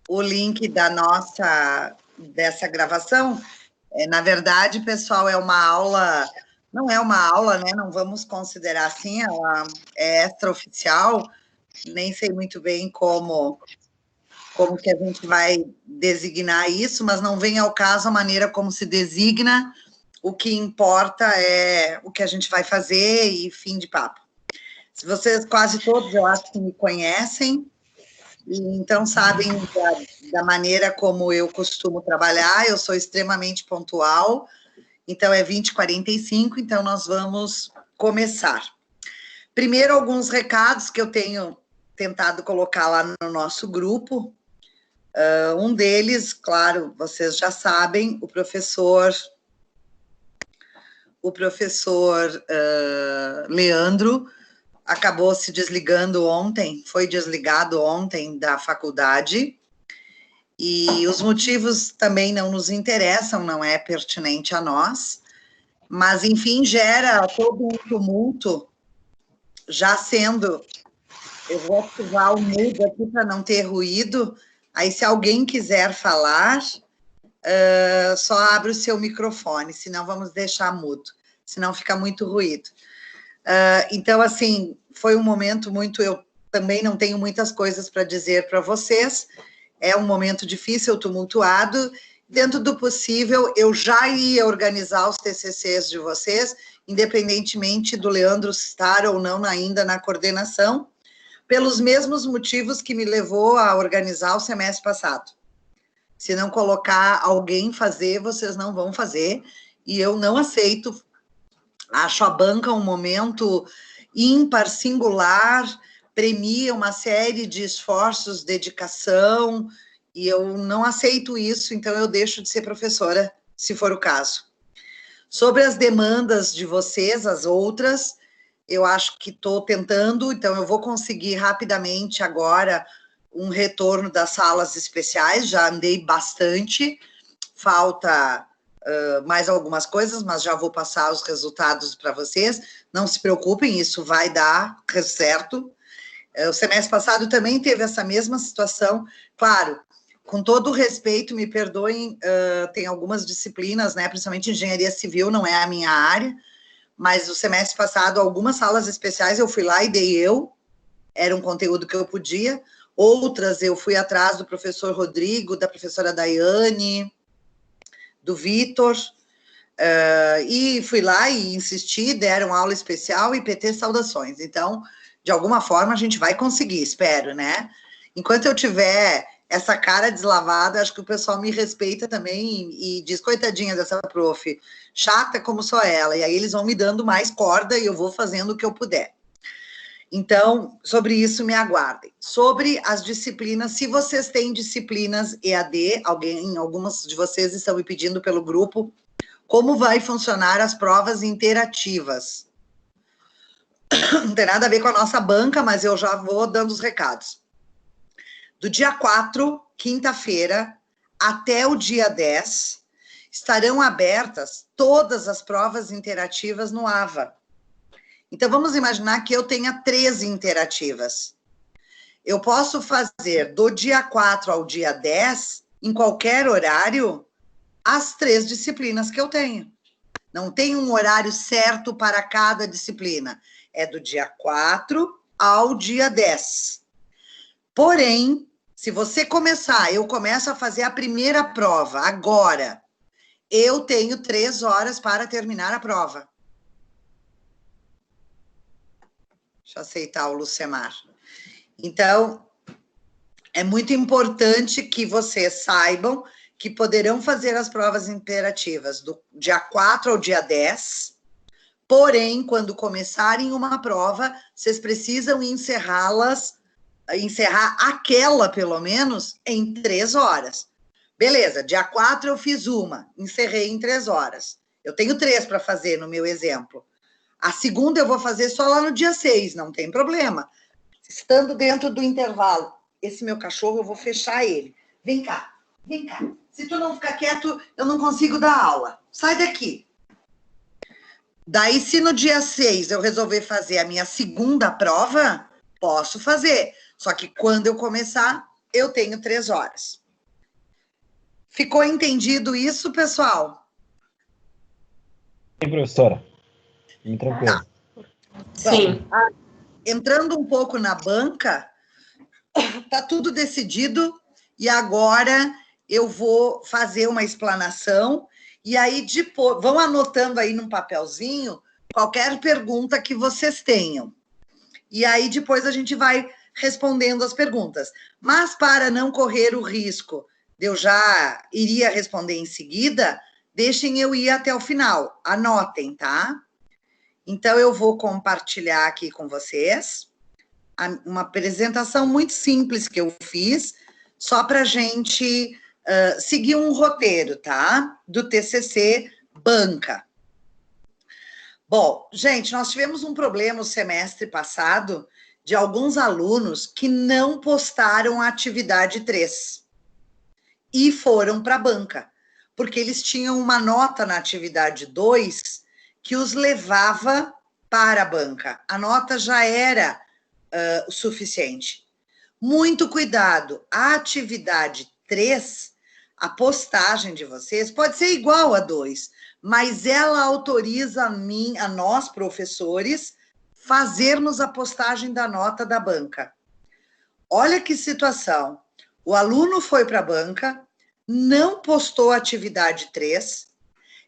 o link dessa gravação. Na verdade, pessoal, é uma aula, não é uma aula, né? Não vamos considerar assim, ela é extraoficial, nem sei muito bem como que a gente vai designar isso, mas não vem ao caso a maneira como se designa, o que importa é o que a gente vai fazer e fim de papo. Se vocês, quase todos, eu acho que me conhecem, e então sabem da maneira como eu costumo trabalhar, eu sou extremamente pontual, então é 20h45, então nós vamos começar. Primeiro, alguns recados que eu tenho tentado colocar lá no nosso grupo. Um deles, claro, vocês já sabem, o professor Leandro acabou se desligando ontem, foi desligado ontem da faculdade, e os motivos também não nos interessam, não é pertinente a nós, mas, enfim, gera todo um tumulto, já sendo... Eu vou ativar o mudo aqui para não ter ruído, aí se alguém quiser falar, só abre o seu microfone, senão vamos deixar mudo, senão fica muito ruído. Então, assim, foi um momento muito... Eu também não tenho muitas coisas para dizer para vocês, é um momento difícil, tumultuado. Dentro do possível, eu já ia organizar os TCCs de vocês, independentemente do Leandro estar ou não ainda na coordenação, pelos mesmos motivos que me levou a organizar o semestre passado. Se não colocar alguém fazer, vocês não vão fazer, e eu não aceito. Acho a banca um momento ímpar, singular, premia uma série de esforços, dedicação, e eu não aceito isso, então eu deixo de ser professora, se for o caso. Sobre as demandas de vocês, as outras, eu acho que estou tentando, então eu vou conseguir rapidamente agora um retorno das salas especiais, já andei bastante, falta mais algumas coisas, mas já vou passar os resultados para vocês, não se preocupem, isso vai dar certo. O semestre passado também teve essa mesma situação, claro, com todo o respeito, me perdoem, tem algumas disciplinas, né, principalmente engenharia civil, não é a minha área, mas o semestre passado, algumas salas especiais eu fui lá e dei era um conteúdo que eu podia, outras eu fui atrás do professor Rodrigo, da professora Daiane, do Vitor, e fui lá e insisti, deram aula especial e PT saudações. Então, de alguma forma, a gente vai conseguir, espero, né? Enquanto eu tiver essa cara deslavada, acho que o pessoal me respeita também e diz, coitadinha dessa prof, chata como só ela, e aí eles vão me dando mais corda e eu vou fazendo o que eu puder. Então, sobre isso, me aguardem. Sobre as disciplinas, se vocês têm disciplinas EAD, algumas de vocês estão me pedindo pelo grupo, como vai funcionar as provas interativas. Não tem nada a ver com a nossa banca, mas eu já vou dando os recados. Do dia 4, quinta-feira, até o dia 10, estarão abertas todas as provas interativas no AVA. Então, vamos imaginar que eu tenha 3 interativas. Eu posso fazer do dia 4 ao dia 10, em qualquer horário, as 3 disciplinas que eu tenho. Não tem um horário certo para cada disciplina. É do dia 4 ao dia 10. Porém, se você começar, eu começo a fazer a primeira prova agora, eu tenho 3 horas para terminar a prova. Deixa eu aceitar o Lucemar. Então, é muito importante que vocês saibam que poderão fazer as provas interativas do dia 4 ao dia 10, porém, quando começarem uma prova, vocês precisam encerrar aquela, pelo menos, em 3 horas. Beleza, dia 4 eu fiz uma, encerrei em 3 horas. Eu tenho 3 para fazer no meu exemplo. A segunda eu vou fazer só lá no dia 6, não tem problema. Estando dentro do intervalo, esse meu cachorro, eu vou fechar ele. Vem cá, vem cá. Se tu não ficar quieto, eu não consigo dar aula. Sai daqui. Daí, se no dia 6 eu resolver fazer a minha segunda prova, posso fazer. Só que quando eu começar, eu tenho 3 horas. Ficou entendido isso, pessoal? Sim, professora. Bem tranquilo. Tá. Sim. Bom, entrando um pouco na banca, tá tudo decidido e agora eu vou fazer uma explanação e aí depois vão anotando aí num papelzinho qualquer pergunta que vocês tenham. E aí depois a gente vai respondendo as perguntas. Mas para não correr o risco de eu já iria responder em seguida, deixem eu ir até o final. Anotem, tá? Então eu vou compartilhar aqui com vocês uma apresentação muito simples que eu fiz, só para a gente seguir um roteiro, tá? Do TCC Banca. Bom, gente, nós tivemos um problema no semestre passado de alguns alunos que não postaram a atividade 3 e foram para a banca, porque eles tinham uma nota na atividade 2 que os levava para a banca. A nota já era o suficiente. Muito cuidado, a atividade 3, a postagem de vocês pode ser igual a 2, mas ela autoriza a nós, professores, fazermos a postagem da nota da banca. Olha que situação. O aluno foi para a banca, não postou a atividade 3,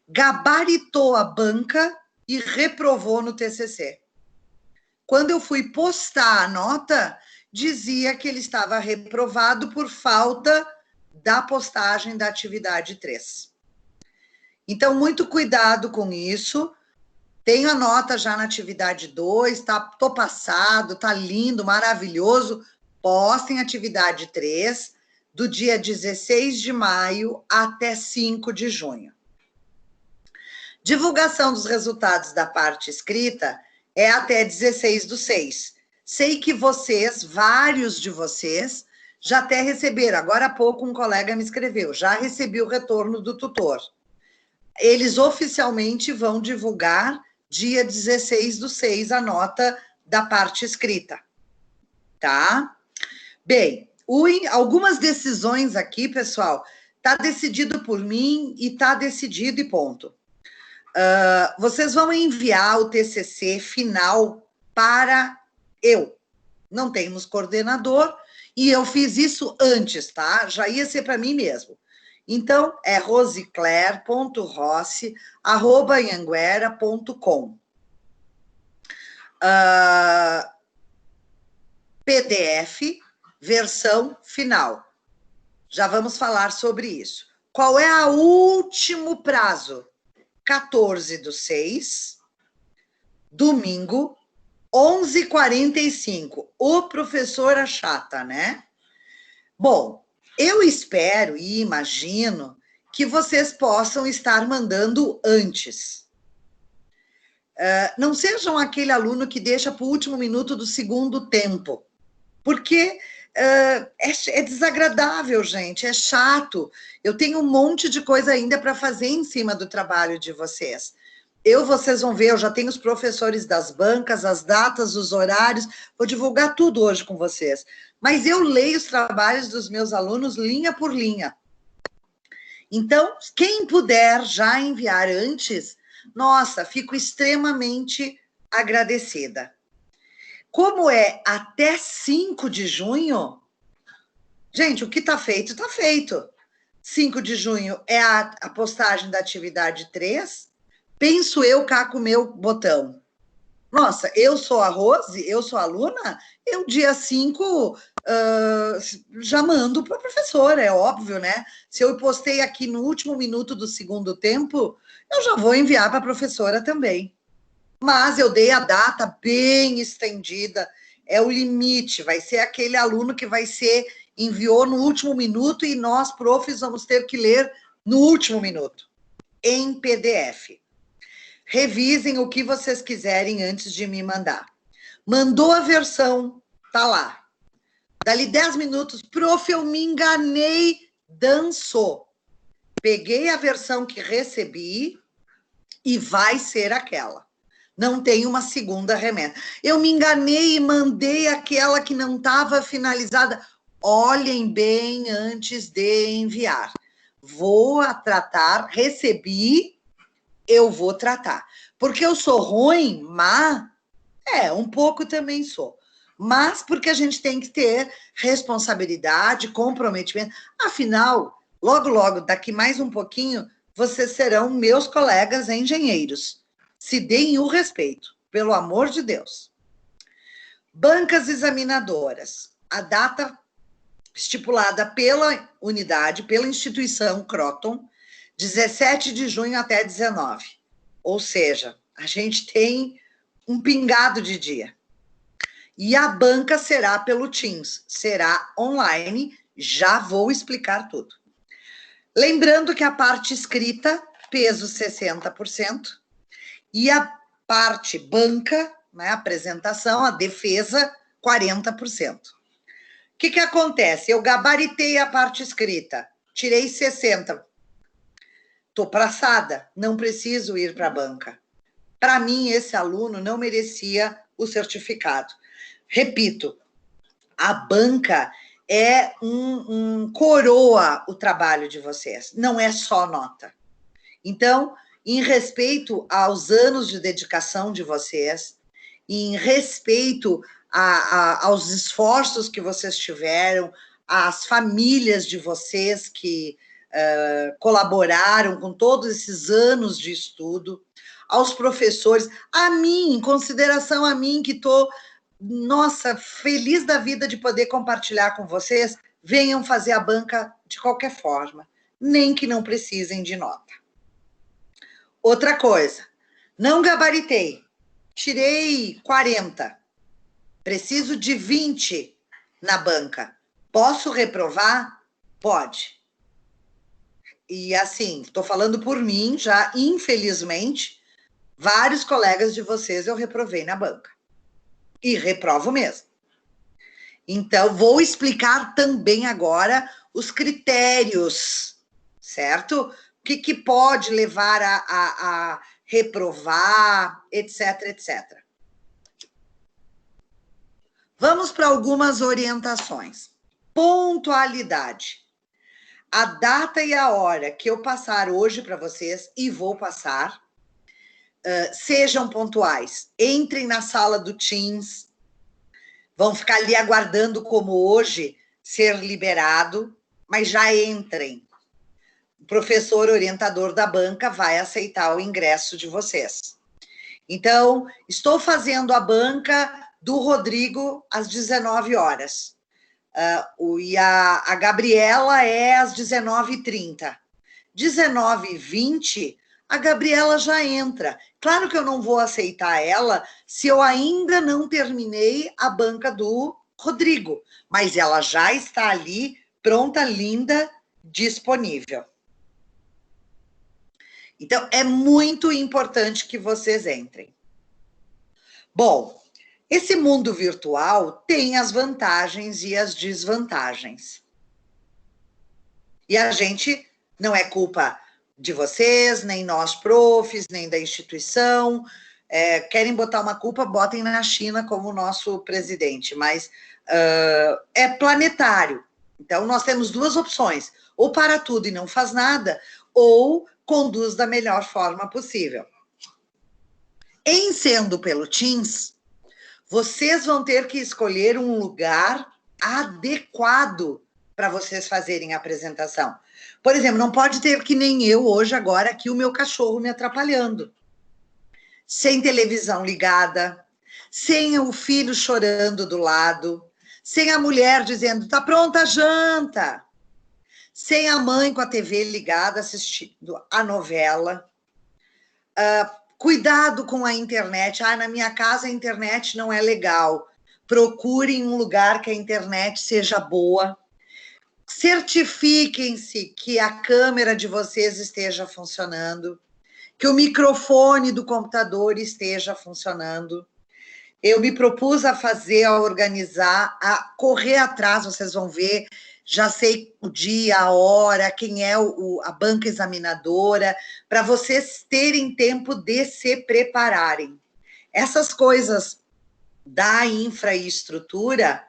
gabaritou a banca e reprovou no TCC. Quando eu fui postar a nota, dizia que ele estava reprovado por falta da postagem da atividade 3. Então, muito cuidado com isso. Tenho a nota já na atividade 2, tô passado, tá lindo, maravilhoso. Postem atividade 3 do dia 16 de maio até 5 de junho. Divulgação dos resultados da parte escrita é até 16/6. Sei que vocês, vários de vocês, já até receberam. Agora há pouco um colega me escreveu, já recebi o retorno do tutor. Eles oficialmente vão divulgar dia 16/6 a nota da parte escrita, tá? Bem, algumas decisões aqui, pessoal, tá decidido por mim e tá decidido e ponto. Vocês vão enviar o TCC final para eu. Não temos coordenador e eu fiz isso antes, tá? Já ia ser para mim mesmo. Então, é rosicler.rossi@anhanguera.com. PDF, versão final. Já vamos falar sobre isso. Qual é o último prazo? 14/6, domingo, 11h45. Ô, professora chata, né? Bom, eu espero e imagino que vocês possam estar mandando antes. Não sejam aquele aluno que deixa para o último minuto do segundo tempo, porque é desagradável, gente, é chato. Eu tenho um monte de coisa ainda para fazer em cima do trabalho de vocês. Vocês vão ver, eu já tenho os professores das bancas, as datas, os horários, vou divulgar tudo hoje com vocês. Mas eu leio os trabalhos dos meus alunos linha por linha. Então, quem puder já enviar antes, nossa, fico extremamente agradecida. Como é até 5 de junho, gente, o que está feito, está feito. 5 de junho é a postagem da atividade 3, penso eu cá com o meu botão. Nossa, eu sou a Rose, eu sou aluna, eu dia 5 já mando para a professora, é óbvio, né? Se eu postei aqui no último minuto do segundo tempo, eu já vou enviar para a professora também. Mas eu dei a data bem estendida, é o limite, vai ser aquele aluno que enviou no último minuto e nós, profs, vamos ter que ler no último minuto, em PDF. Revisem o que vocês quiserem antes de me mandar. Mandou a versão, tá lá. Dali 10 minutos, prof, eu me enganei, dançou. Peguei a versão que recebi e vai ser aquela. Não tem uma segunda remessa. Eu me enganei e mandei aquela que não estava finalizada. olhem bem antes de enviar. Vou tratar, recebi, eu vou tratar. Porque eu sou ruim, má? Um pouco também sou. Mas porque a gente tem que ter responsabilidade, comprometimento. Afinal, logo, logo, daqui mais um pouquinho, vocês serão meus colegas engenheiros. Se deem o respeito, pelo amor de Deus. Bancas examinadoras. A data estipulada pela unidade, pela instituição Croton, 17 de junho até 19. Ou seja, a gente tem um pingado de dia. E a banca será pelo Teams, será online, já vou explicar tudo. Lembrando que a parte escrita, peso 60%, e a parte banca, né, apresentação, a defesa, 40%. O que acontece? Eu gabaritei a parte escrita, tirei 60%. Estou passada, não preciso ir para a banca. Para mim, esse aluno não merecia o certificado. Repito, a banca é coroa o trabalho de vocês, não é só nota. Então, em respeito aos anos de dedicação de vocês, em respeito aos esforços que vocês tiveram, às famílias de vocês que colaboraram com todos esses anos de estudo, aos professores, a mim, em consideração a mim, que estou, nossa, feliz da vida de poder compartilhar com vocês, venham fazer a banca de qualquer forma, nem que não precisem de nota. Outra coisa, não gabaritei, tirei 40, preciso de 20 na banca. Posso reprovar? Pode. E assim, estou falando por mim, já infelizmente, vários colegas de vocês eu reprovei na banca. E reprovo mesmo. Então, vou explicar também agora os critérios, certo? O que pode levar a reprovar, etc, etc. Vamos para algumas orientações. Pontualidade. A data e a hora que eu passar hoje para vocês, e vou passar, sejam pontuais. Entrem na sala do Teams, vão ficar ali aguardando como hoje ser liberado, mas já entrem. O professor orientador da banca vai aceitar o ingresso de vocês. Então, estou fazendo a banca do Rodrigo às 19 horas. E a Gabriela é às 19h30. 19h20, a Gabriela já entra. Claro que eu não vou aceitar ela se eu ainda não terminei a banca do Rodrigo, mas ela já está ali, pronta, linda, disponível. Então, é muito importante que vocês entrem. Bom, esse mundo virtual tem as vantagens e as desvantagens. E a gente, não é culpa de vocês, nem nós profs, nem da instituição. Querem botar uma culpa, botem na China como o nosso presidente, mas é planetário. Então, nós temos duas opções, ou para tudo e não faz nada, ou conduz da melhor forma possível. Em sendo pelo Teams, vocês vão ter que escolher um lugar adequado para vocês fazerem a apresentação. Por exemplo, não pode ter que nem eu hoje agora aqui o meu cachorro me atrapalhando. Sem televisão ligada, sem o filho chorando do lado, sem a mulher dizendo, tá pronta a janta, sem a mãe com a TV ligada assistindo a novela. Cuidado com a internet. Na minha casa a internet não é legal. Procurem um lugar que a internet seja boa. Certifiquem-se que a câmera de vocês esteja funcionando, que o microfone do computador esteja funcionando. Eu me propus a fazer, a organizar, a correr atrás, vocês vão ver, já sei o dia, a hora, quem é a banca examinadora, para vocês terem tempo de se prepararem. Essas coisas da infraestrutura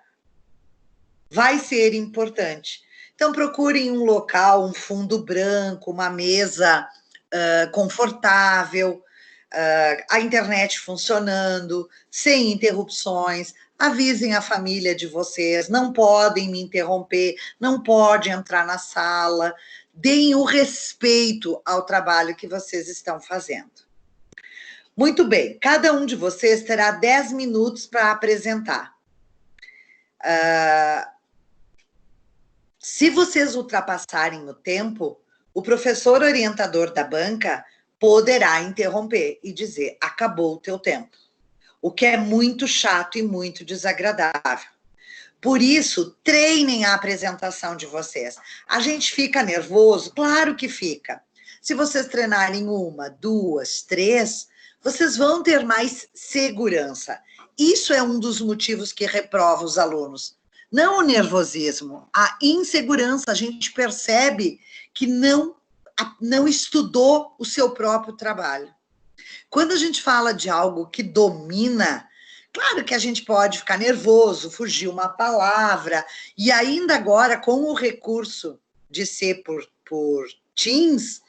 vai ser importante. Então, procurem um local, um fundo branco, uma mesa confortável, a internet funcionando, sem interrupções. Avisem a família de vocês, não podem me interromper, não pode entrar na sala. Deem o respeito ao trabalho que vocês estão fazendo. Muito bem, cada um de vocês terá 10 minutos para apresentar. Se vocês ultrapassarem o tempo, o professor orientador da banca poderá interromper e dizer: acabou o teu tempo. O que é muito chato e muito desagradável. Por isso, treinem a apresentação de vocês. A gente fica nervoso? Claro que fica. Se vocês treinarem 1, 2, 3, vocês vão ter mais segurança. Isso é um dos motivos que reprova os alunos. Não o nervosismo, a insegurança. A gente percebe que não estudou o seu próprio trabalho. Quando a gente fala de algo que domina, claro que a gente pode ficar nervoso, fugir uma palavra, e ainda agora, com o recurso de ser por Teams,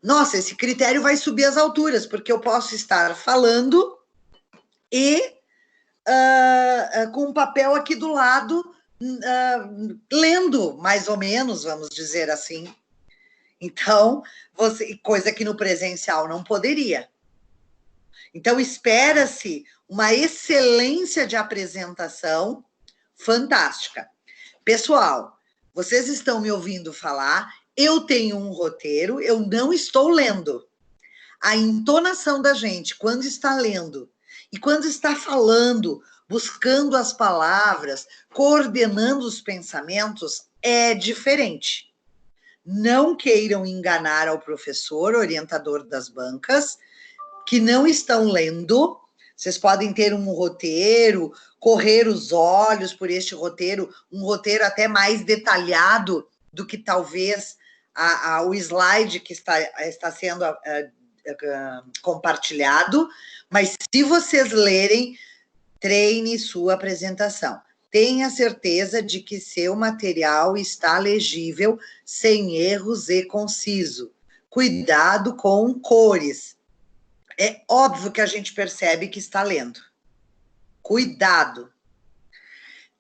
nossa, esse critério vai subir às alturas, porque eu posso estar falando e com um papel aqui do lado, lendo, mais ou menos, vamos dizer assim. Então, coisa que no presencial não poderia. Então, espera-se uma excelência de apresentação fantástica. Pessoal, vocês estão me ouvindo falar, eu tenho um roteiro, eu não estou lendo. A entonação da gente, quando está lendo e quando está falando, buscando as palavras, coordenando os pensamentos, é diferente. Não queiram enganar ao professor, orientador das bancas, que não estão lendo. Vocês podem ter um roteiro, correr os olhos por este roteiro, um roteiro até mais detalhado do que talvez o slide que está sendo compartilhado, mas se vocês lerem, treine sua apresentação. Tenha certeza de que seu material está legível, sem erros e conciso. Cuidado com cores. É óbvio que a gente percebe que está lendo. Cuidado.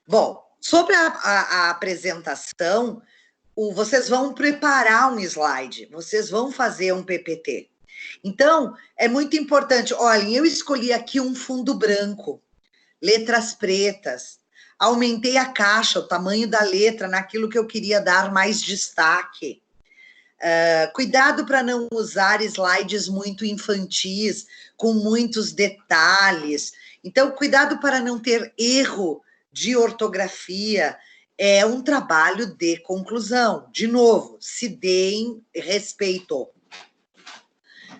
Bom, sobre a apresentação, vocês vão preparar um slide, vocês vão fazer um PPT. Então, é muito importante. Olhem, eu escolhi aqui um fundo branco, letras pretas, aumentei a caixa, o tamanho da letra, naquilo que eu queria dar mais destaque. Cuidado para não usar slides muito infantis, com muitos detalhes. Então, cuidado para não ter erro de ortografia. É um trabalho de conclusão. De novo, se deem respeito.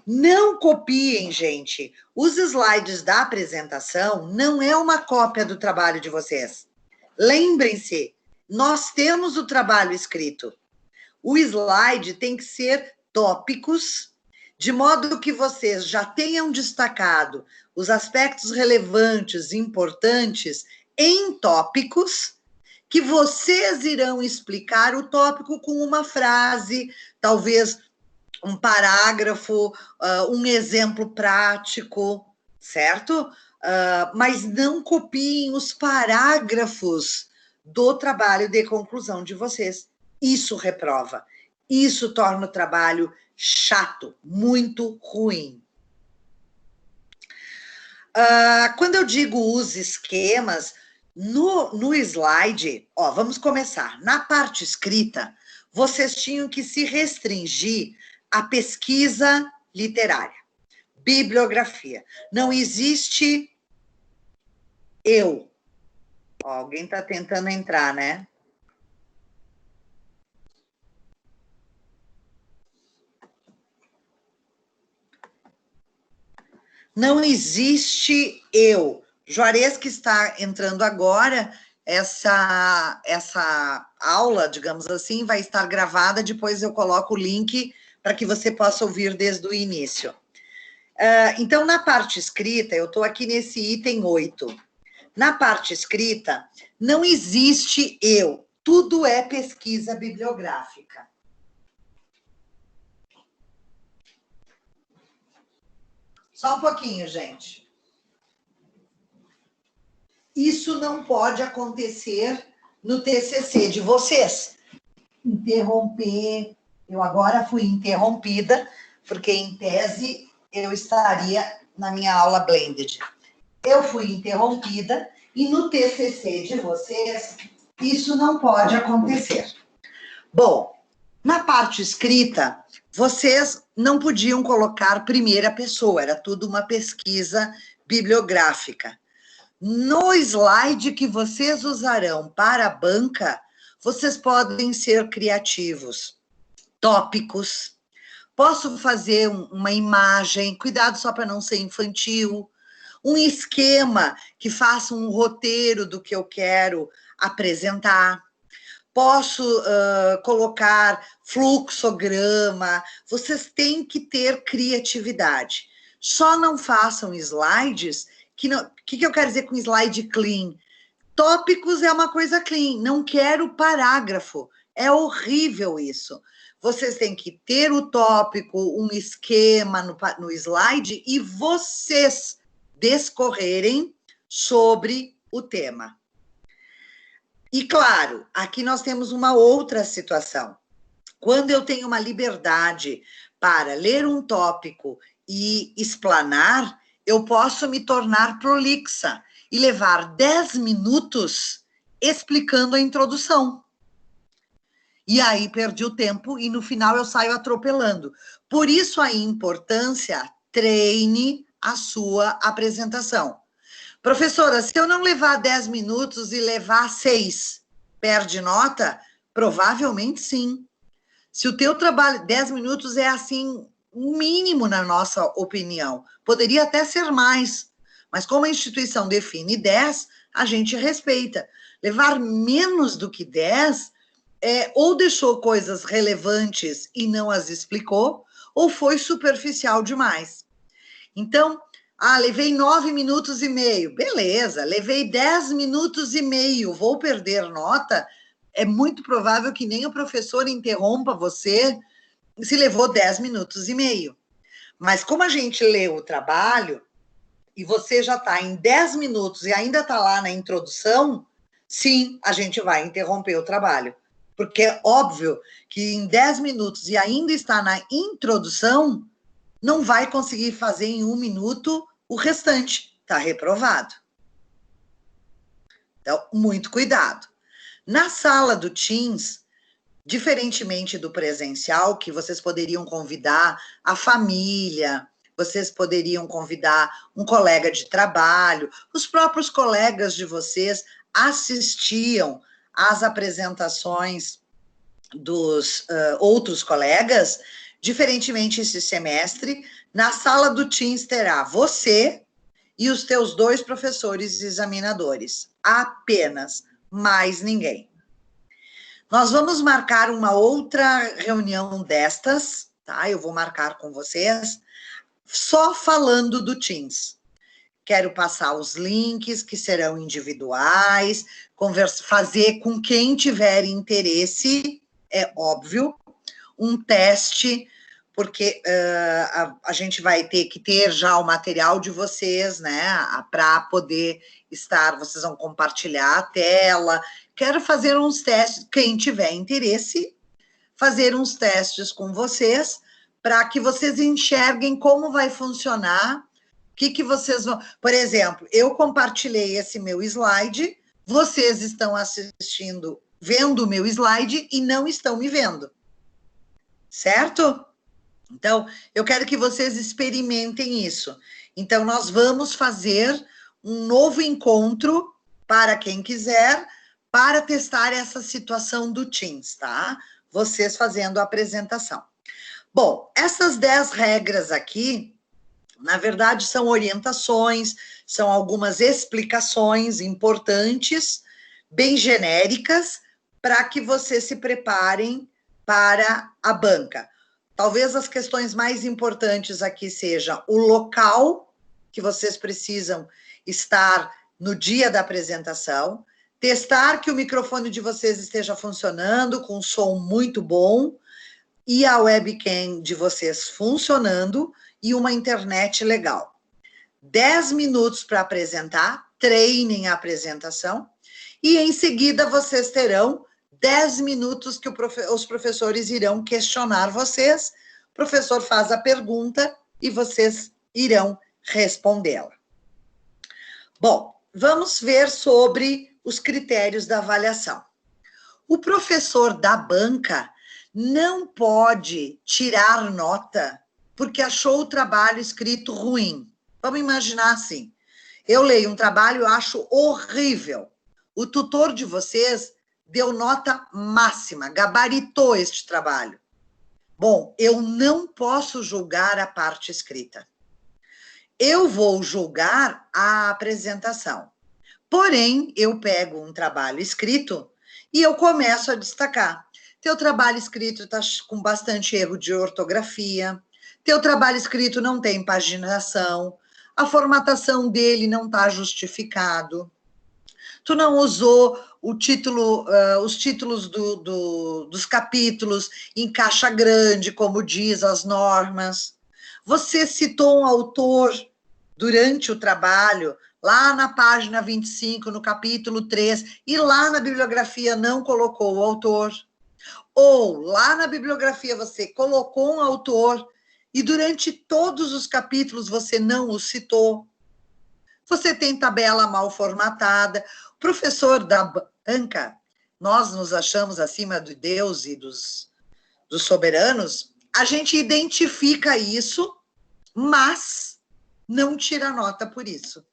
Não copiem, gente. Os slides da apresentação não é uma cópia do trabalho de vocês. Lembrem-se, nós temos o trabalho escrito. O slide tem que ser tópicos, de modo que vocês já tenham destacado os aspectos relevantes e importantes em tópicos, que vocês irão explicar o tópico com uma frase, talvez um parágrafo, um exemplo prático, certo? Mas não copiem os parágrafos do trabalho de conclusão de vocês. Isso reprova. Isso torna o trabalho chato, muito ruim. Quando eu digo os esquemas, no slide, vamos começar. Na parte escrita, vocês tinham que se restringir à pesquisa literária, bibliografia. Não existe eu. Alguém está tentando entrar, né? Não existe eu. Juarez, que está entrando agora, essa aula, digamos assim, vai estar gravada, depois eu coloco o link para que você possa ouvir desde o início. Então, na parte escrita, eu estou aqui nesse item 8. Na parte escrita, não existe eu, tudo é pesquisa bibliográfica. Só um pouquinho, gente. Isso não pode acontecer no TCC de vocês. Interromper. Eu agora fui interrompida, porque em tese eu estaria na minha aula blended. Eu fui interrompida e no TCC de vocês isso não pode acontecer. Bom, na parte escrita, vocês não podiam colocar primeira pessoa, era tudo uma pesquisa bibliográfica. No slide que vocês usarão para a banca, vocês podem ser criativos. Tópicos. Posso fazer uma imagem, cuidado só para não ser infantil, um esquema que faça um roteiro do que eu quero apresentar. Posso colocar fluxograma. Vocês têm que ter criatividade. Só não façam slides que não... O que eu quero dizer com slide clean? Tópicos é uma coisa clean, não quero parágrafo. É horrível isso. Vocês têm que ter o tópico, um esquema no slide e vocês discorrerem sobre o tema. E, claro, aqui nós temos uma outra situação. Quando eu tenho uma liberdade para ler um tópico e explanar, eu posso me tornar prolixa e levar 10 minutos explicando a introdução. E aí perdi o tempo e no final eu saio atropelando. Por isso a importância, treine a sua apresentação. Professora, se eu não levar 10 minutos e levar 6, perde nota? Provavelmente sim. Se o teu trabalho, 10 minutos é assim, um mínimo na nossa opinião. Poderia até ser mais, mas como a instituição define 10, a gente respeita. Levar menos do que 10, ou deixou coisas relevantes e não as explicou, ou foi superficial demais. Então, levei 9 minutos e meio. Beleza, levei 10 minutos e meio. Vou perder nota? É muito provável que nem o professor interrompa você se levou 10 minutos e meio. Mas como a gente lê o trabalho e você já está em 10 minutos e ainda está lá na introdução, sim, a gente vai interromper o trabalho. Porque é óbvio que em 10 minutos e ainda está na introdução, não vai conseguir fazer em 1 minuto o restante. Está reprovado. Então, muito cuidado. Na sala do Teams, diferentemente do presencial, que vocês poderiam convidar a família, vocês poderiam convidar um colega de trabalho, os próprios colegas de vocês assistiam às apresentações dos outros colegas. Diferentemente esse semestre, na sala do Teams terá você e os teus 2 professores examinadores, apenas, mais ninguém. Nós vamos marcar uma outra reunião destas, tá? Eu vou marcar com vocês, só falando do Teams. Quero passar os links, que serão individuais, fazer com quem tiver interesse, é óbvio, um teste, porque a gente vai ter que ter já o material de vocês, né, para poder estar, vocês vão compartilhar a tela. Quero fazer uns testes, quem tiver interesse, fazer uns testes com vocês, para que vocês enxerguem como vai funcionar, o que vocês vão... Por exemplo, eu compartilhei esse meu slide, vocês estão assistindo, vendo o meu slide e não estão me vendo. Certo? Então, eu quero que vocês experimentem isso. Então, nós vamos fazer um novo encontro para quem quiser, para testar essa situação do Teams, tá? Vocês fazendo a apresentação. Bom, essas 10 regras aqui, na verdade, são orientações, são algumas explicações importantes, bem genéricas, para que vocês se preparem para a banca. Talvez as questões mais importantes aqui sejam o local que vocês precisam estar no dia da apresentação, testar que o microfone de vocês esteja funcionando, com som muito bom, e a webcam de vocês funcionando, e uma internet legal. 10 minutos para apresentar, treinem a apresentação, e em seguida vocês terão 10 minutos que os professores irão questionar vocês, o professor faz a pergunta e vocês irão respondê-la. Bom, vamos ver sobre os critérios da avaliação. O professor da banca não pode tirar nota porque achou o trabalho escrito ruim. Vamos imaginar assim, eu leio um trabalho e acho horrível. O tutor de vocês deu nota máxima, gabaritou este trabalho. Bom, eu não posso julgar a parte escrita. Eu vou julgar a apresentação. Porém, eu pego um trabalho escrito e eu começo a destacar. Teu trabalho escrito está com bastante erro de ortografia, teu trabalho escrito não tem paginação, a formatação dele não está justificado, tu não usou o título, os títulos dos capítulos em caixa grande, como diz as normas. Você citou um autor durante o trabalho, lá na página 25, no capítulo 3, e lá na bibliografia não colocou o autor. Ou lá na bibliografia você colocou um autor e durante todos os capítulos você não o citou. Você tem tabela mal formatada. Professor da banca, nós nos achamos acima de Deus e dos soberanos, a gente identifica isso, mas não tira nota por isso.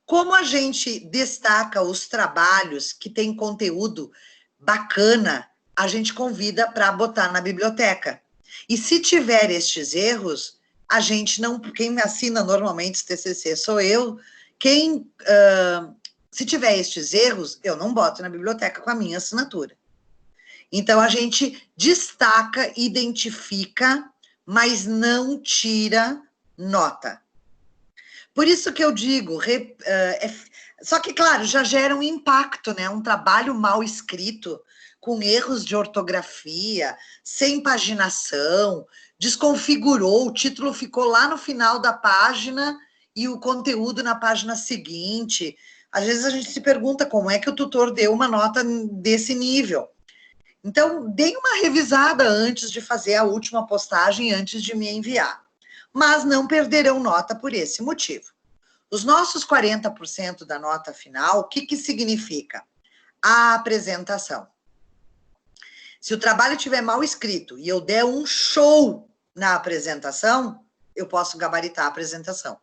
Como a gente destaca os trabalhos que têm conteúdo bacana, a gente convida para botar na biblioteca. E se tiver estes erros, a gente não... Quem assina normalmente os TCC sou eu. Se tiver estes erros, eu não boto na biblioteca com a minha assinatura. Então, a gente destaca, identifica, mas não tira nota. Por isso que eu digo, só que, claro, já gera um impacto, né? Um trabalho mal escrito, com erros de ortografia, sem paginação, desconfigurou, o título ficou lá no final da página e o conteúdo na página seguinte. Às vezes a gente se pergunta como é que o tutor deu uma nota desse nível. Então, deem uma revisada antes de fazer a última postagem, antes de me enviar. Mas não perderão nota por esse motivo. Os nossos 40% da nota final, o que significa? A apresentação. Se o trabalho estiver mal escrito e eu der um show na apresentação, eu posso gabaritar a apresentação.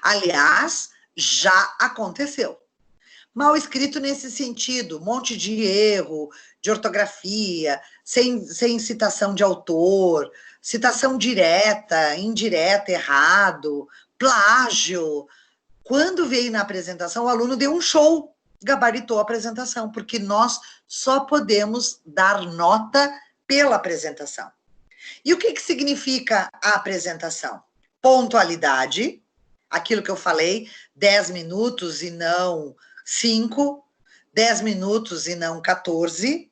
Aliás, já aconteceu. Mal escrito nesse sentido, um monte de erro, de ortografia, sem citação de autor, citação direta, indireta, errado, plágio. Quando veio na apresentação, o aluno deu um show, gabaritou a apresentação, porque nós só podemos dar nota pela apresentação. E o que significa a apresentação? Pontualidade, aquilo que eu falei, 10 minutos e não 5, 10 minutos e não 14.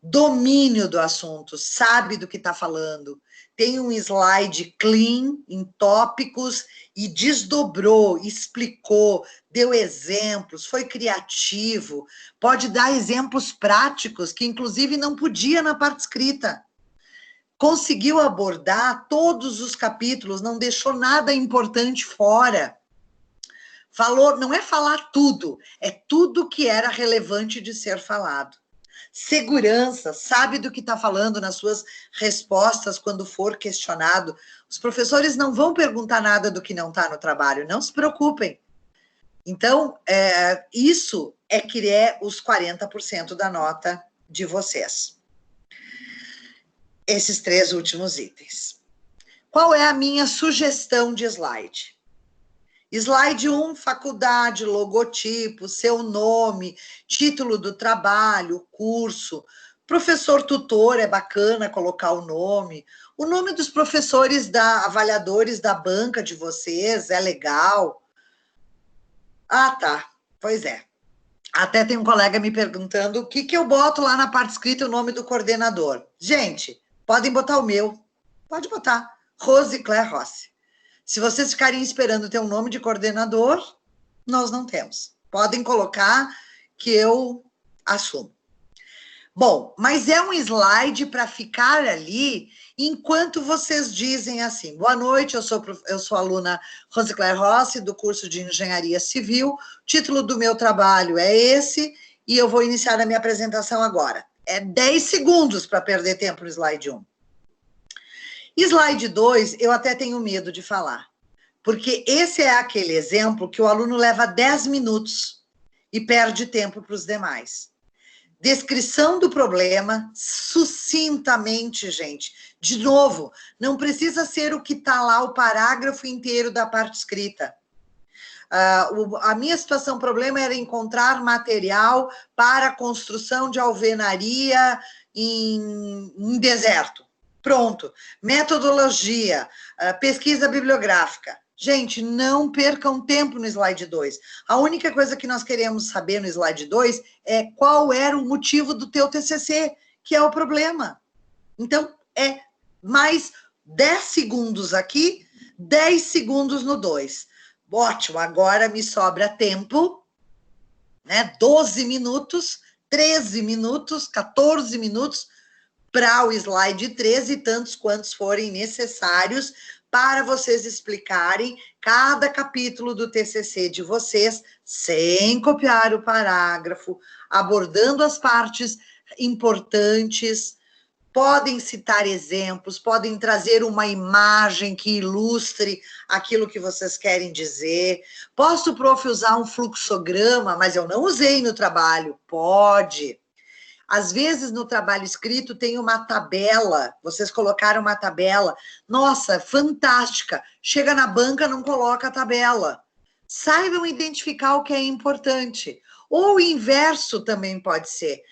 Domínio do assunto, sabe do que está falando. Tem um slide clean, em tópicos, e desdobrou, explicou, deu exemplos, foi criativo, pode dar exemplos práticos, que inclusive não podia na parte escrita. Conseguiu abordar todos os capítulos, não deixou nada importante fora. Falou, não é falar tudo, é tudo que era relevante de ser falado. Segurança, sabe do que está falando nas suas respostas quando for questionado. Os professores não vão perguntar nada do que não está no trabalho, não se preocupem. Então, isso é que é os 40% da nota de vocês. Esses 3 últimos itens. Qual é a minha sugestão de slide? Slide 1, faculdade, logotipo, seu nome, título do trabalho, curso. Professor tutor, é bacana colocar o nome dos professores avaliadores da banca de vocês, é legal. Ah, tá. Pois é. Até tem um colega me perguntando o que eu boto lá na parte escrita o nome do coordenador. Gente, podem botar o meu. Pode botar. Rose Claire Rossi. Se vocês ficarem esperando ter um nome de coordenador, nós não temos. Podem colocar que eu assumo. Bom, mas é um slide para ficar ali enquanto vocês dizem assim, boa noite, eu sou a aluna Rose Claire Rossi, do curso de Engenharia Civil, o título do meu trabalho é esse, e eu vou iniciar a minha apresentação agora. É 10 segundos para perder tempo no slide 1. Slide 2, eu até tenho medo de falar, porque esse é aquele exemplo que o aluno leva 10 minutos e perde tempo para os demais. Descrição do problema, sucintamente, gente. De novo, não precisa ser o que está lá, o parágrafo inteiro da parte escrita. A minha situação, problema era encontrar material para a construção de alvenaria em deserto. Pronto. Metodologia, pesquisa bibliográfica. Gente, não percam tempo no slide 2. A única coisa que nós queremos saber no slide 2 é qual era o motivo do teu TCC, que é o problema. Então, é mais 10 segundos aqui, 10 segundos no 2. Ótimo, agora me sobra tempo, né? 12 minutos, 13 minutos, 14 minutos para o slide 13 e tantos quantos forem necessários para vocês explicarem cada capítulo do TCC de vocês, sem copiar o parágrafo, abordando as partes importantes, podem citar exemplos, podem trazer uma imagem que ilustre aquilo que vocês querem dizer. Posso, prof, usar um fluxograma, mas eu não usei no trabalho? Pode. Às vezes, no trabalho escrito, tem uma tabela, vocês colocaram uma tabela, nossa, fantástica, chega na banca, não coloca a tabela. Saibam identificar o que é importante. Ou o inverso também pode ser.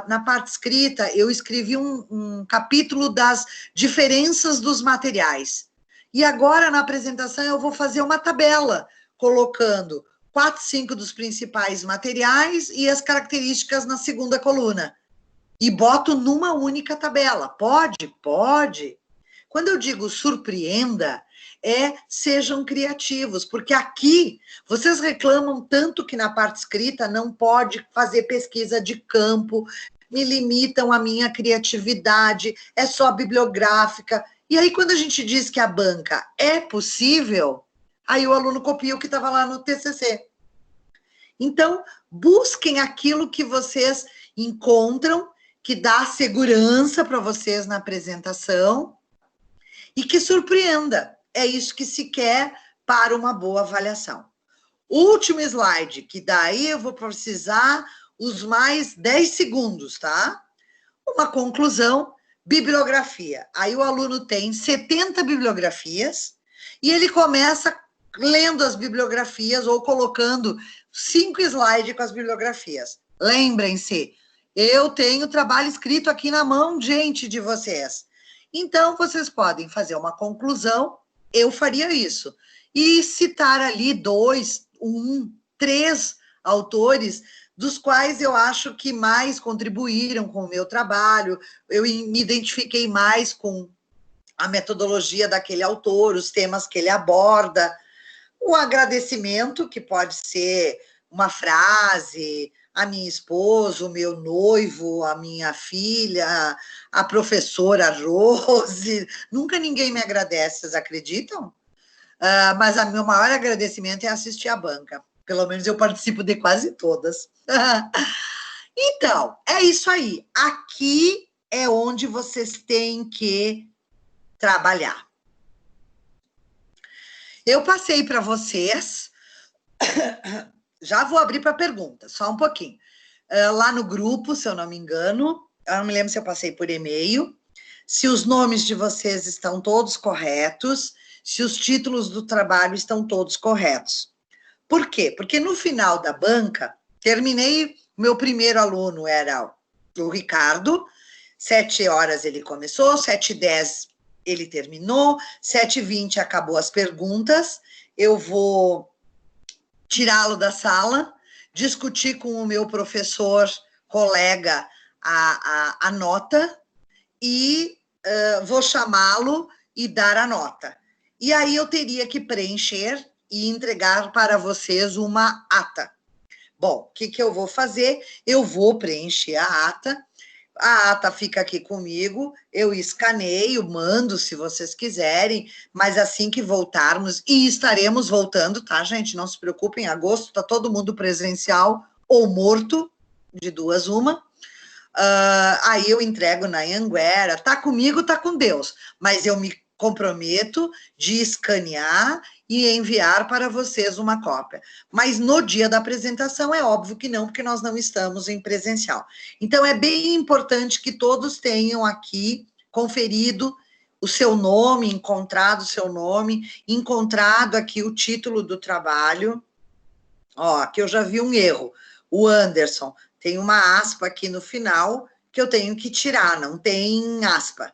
Na parte escrita, eu escrevi um capítulo das diferenças dos materiais. E agora, na apresentação, eu vou fazer uma tabela, colocando 4, 5 dos principais materiais e as características na segunda coluna. E boto numa única tabela. Pode? Pode. Quando eu digo surpreenda, sejam criativos, porque aqui vocês reclamam tanto que na parte escrita não pode fazer pesquisa de campo, me limitam a minha criatividade, é só bibliográfica. E aí, quando a gente diz que a banca é possível, aí o aluno copia o que estava lá no TCC. Então, busquem aquilo que vocês encontram, que dá segurança para vocês na apresentação e que surpreenda. É isso que se quer para uma boa avaliação. Último slide, que daí eu vou precisar os mais 10 segundos, tá? Uma conclusão, bibliografia. Aí o aluno tem 70 bibliografias e ele começa lendo as bibliografias ou colocando 5 slides com as bibliografias. Lembrem-se, eu tenho trabalho escrito aqui na mão, gente, de vocês. Então, vocês podem fazer uma conclusão, eu faria isso, e citar ali 2, 1, 3 autores, dos quais eu acho que mais contribuíram com o meu trabalho, eu me identifiquei mais com a metodologia daquele autor, os temas que ele aborda, o agradecimento, que pode ser uma frase, a minha esposa, o meu noivo, a minha filha, a professora Rose. Nunca ninguém me agradece, vocês acreditam? Mas o meu maior agradecimento é assistir a banca. Pelo menos eu participo de quase todas. Então, é isso aí. Aqui é onde vocês têm que trabalhar. Eu passei para vocês, já vou abrir para perguntas, só um pouquinho. Lá no grupo, se eu não me engano, eu não me lembro se eu passei por e-mail, se os nomes de vocês estão todos corretos, se os títulos do trabalho estão todos corretos. Por quê? Porque no final da banca, terminei, meu primeiro aluno era o Ricardo, 7 horas ele começou, 7h10 ele terminou, 7h20 acabou as perguntas, eu vou tirá-lo da sala, discutir com o meu professor, colega, a nota e vou chamá-lo e dar a nota. E aí eu teria que preencher e entregar para vocês uma ata. Bom, o que eu vou fazer? Eu vou preencher a ata fica aqui comigo, eu escaneio, mando se vocês quiserem, mas assim que voltarmos, e estaremos voltando, tá, gente? Não se preocupem, em agosto tá todo mundo presencial ou morto, de duas uma. Aí eu entrego na Anhanguera, tá comigo, tá com Deus, mas eu me comprometo de escanear e enviar para vocês uma cópia. Mas no dia da apresentação é óbvio que não, porque nós não estamos em presencial. Então é bem importante que todos tenham aqui conferido o seu nome, encontrado o seu nome, encontrado aqui o título do trabalho. Ó, aqui eu já vi um erro. O Anderson tem uma aspa aqui no final que eu tenho que tirar, não tem aspa.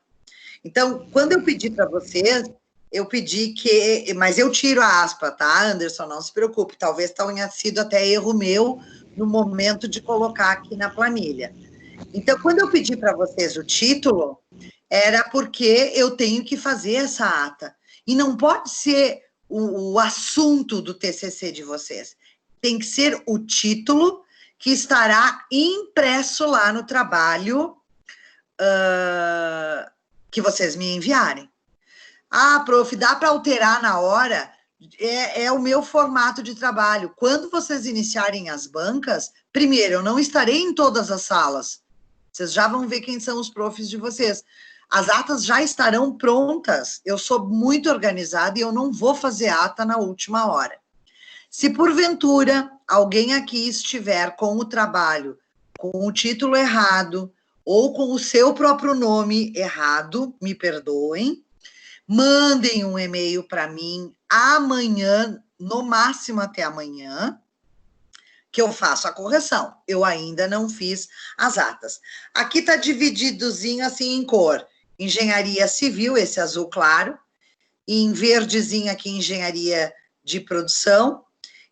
Então, quando eu pedi para vocês, eu pedi que... Mas eu tiro a aspa, tá, Anderson? Não se preocupe, talvez tenha sido até erro meu no momento de colocar aqui na planilha. Então, quando eu pedi para vocês o título, era porque eu tenho que fazer essa ata. E não pode ser o assunto do TCC de vocês. Tem que ser o título que estará impresso lá no trabalho que vocês me enviarem. Ah, prof, dá para alterar na hora? É o meu formato de trabalho. Quando vocês iniciarem as bancas, primeiro, eu não estarei em todas as salas. Vocês já vão ver quem são os profs de vocês. As atas já estarão prontas. Eu sou muito organizada e eu não vou fazer ata na última hora. Se porventura alguém aqui estiver com o trabalho, com o título errado, ou com o seu próprio nome errado, me perdoem, mandem um e-mail para mim amanhã, no máximo até amanhã, que eu faço a correção. Eu ainda não fiz as atas. Aqui está divididozinho assim em cor. Engenharia civil, esse azul claro, e em verdezinho aqui engenharia de produção,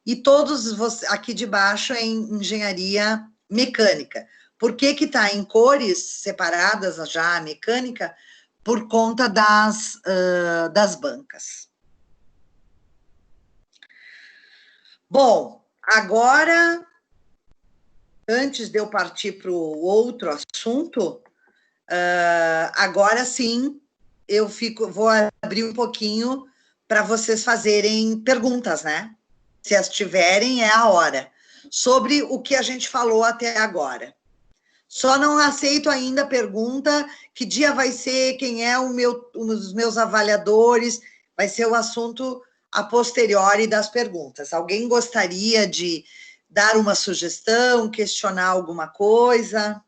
e todos aqui de baixo é engenharia mecânica. Por que está em cores separadas já a mecânica? Por conta das bancas. Bom, agora, antes de eu partir para o outro assunto, agora sim, vou abrir um pouquinho para vocês fazerem perguntas, né? Se as tiverem, é a hora. Sobre o que a gente falou até agora. Só não aceito ainda a pergunta que dia vai ser, quem é os meus avaliadores, vai ser o assunto a posteriori das perguntas. Alguém gostaria de dar uma sugestão, questionar alguma coisa?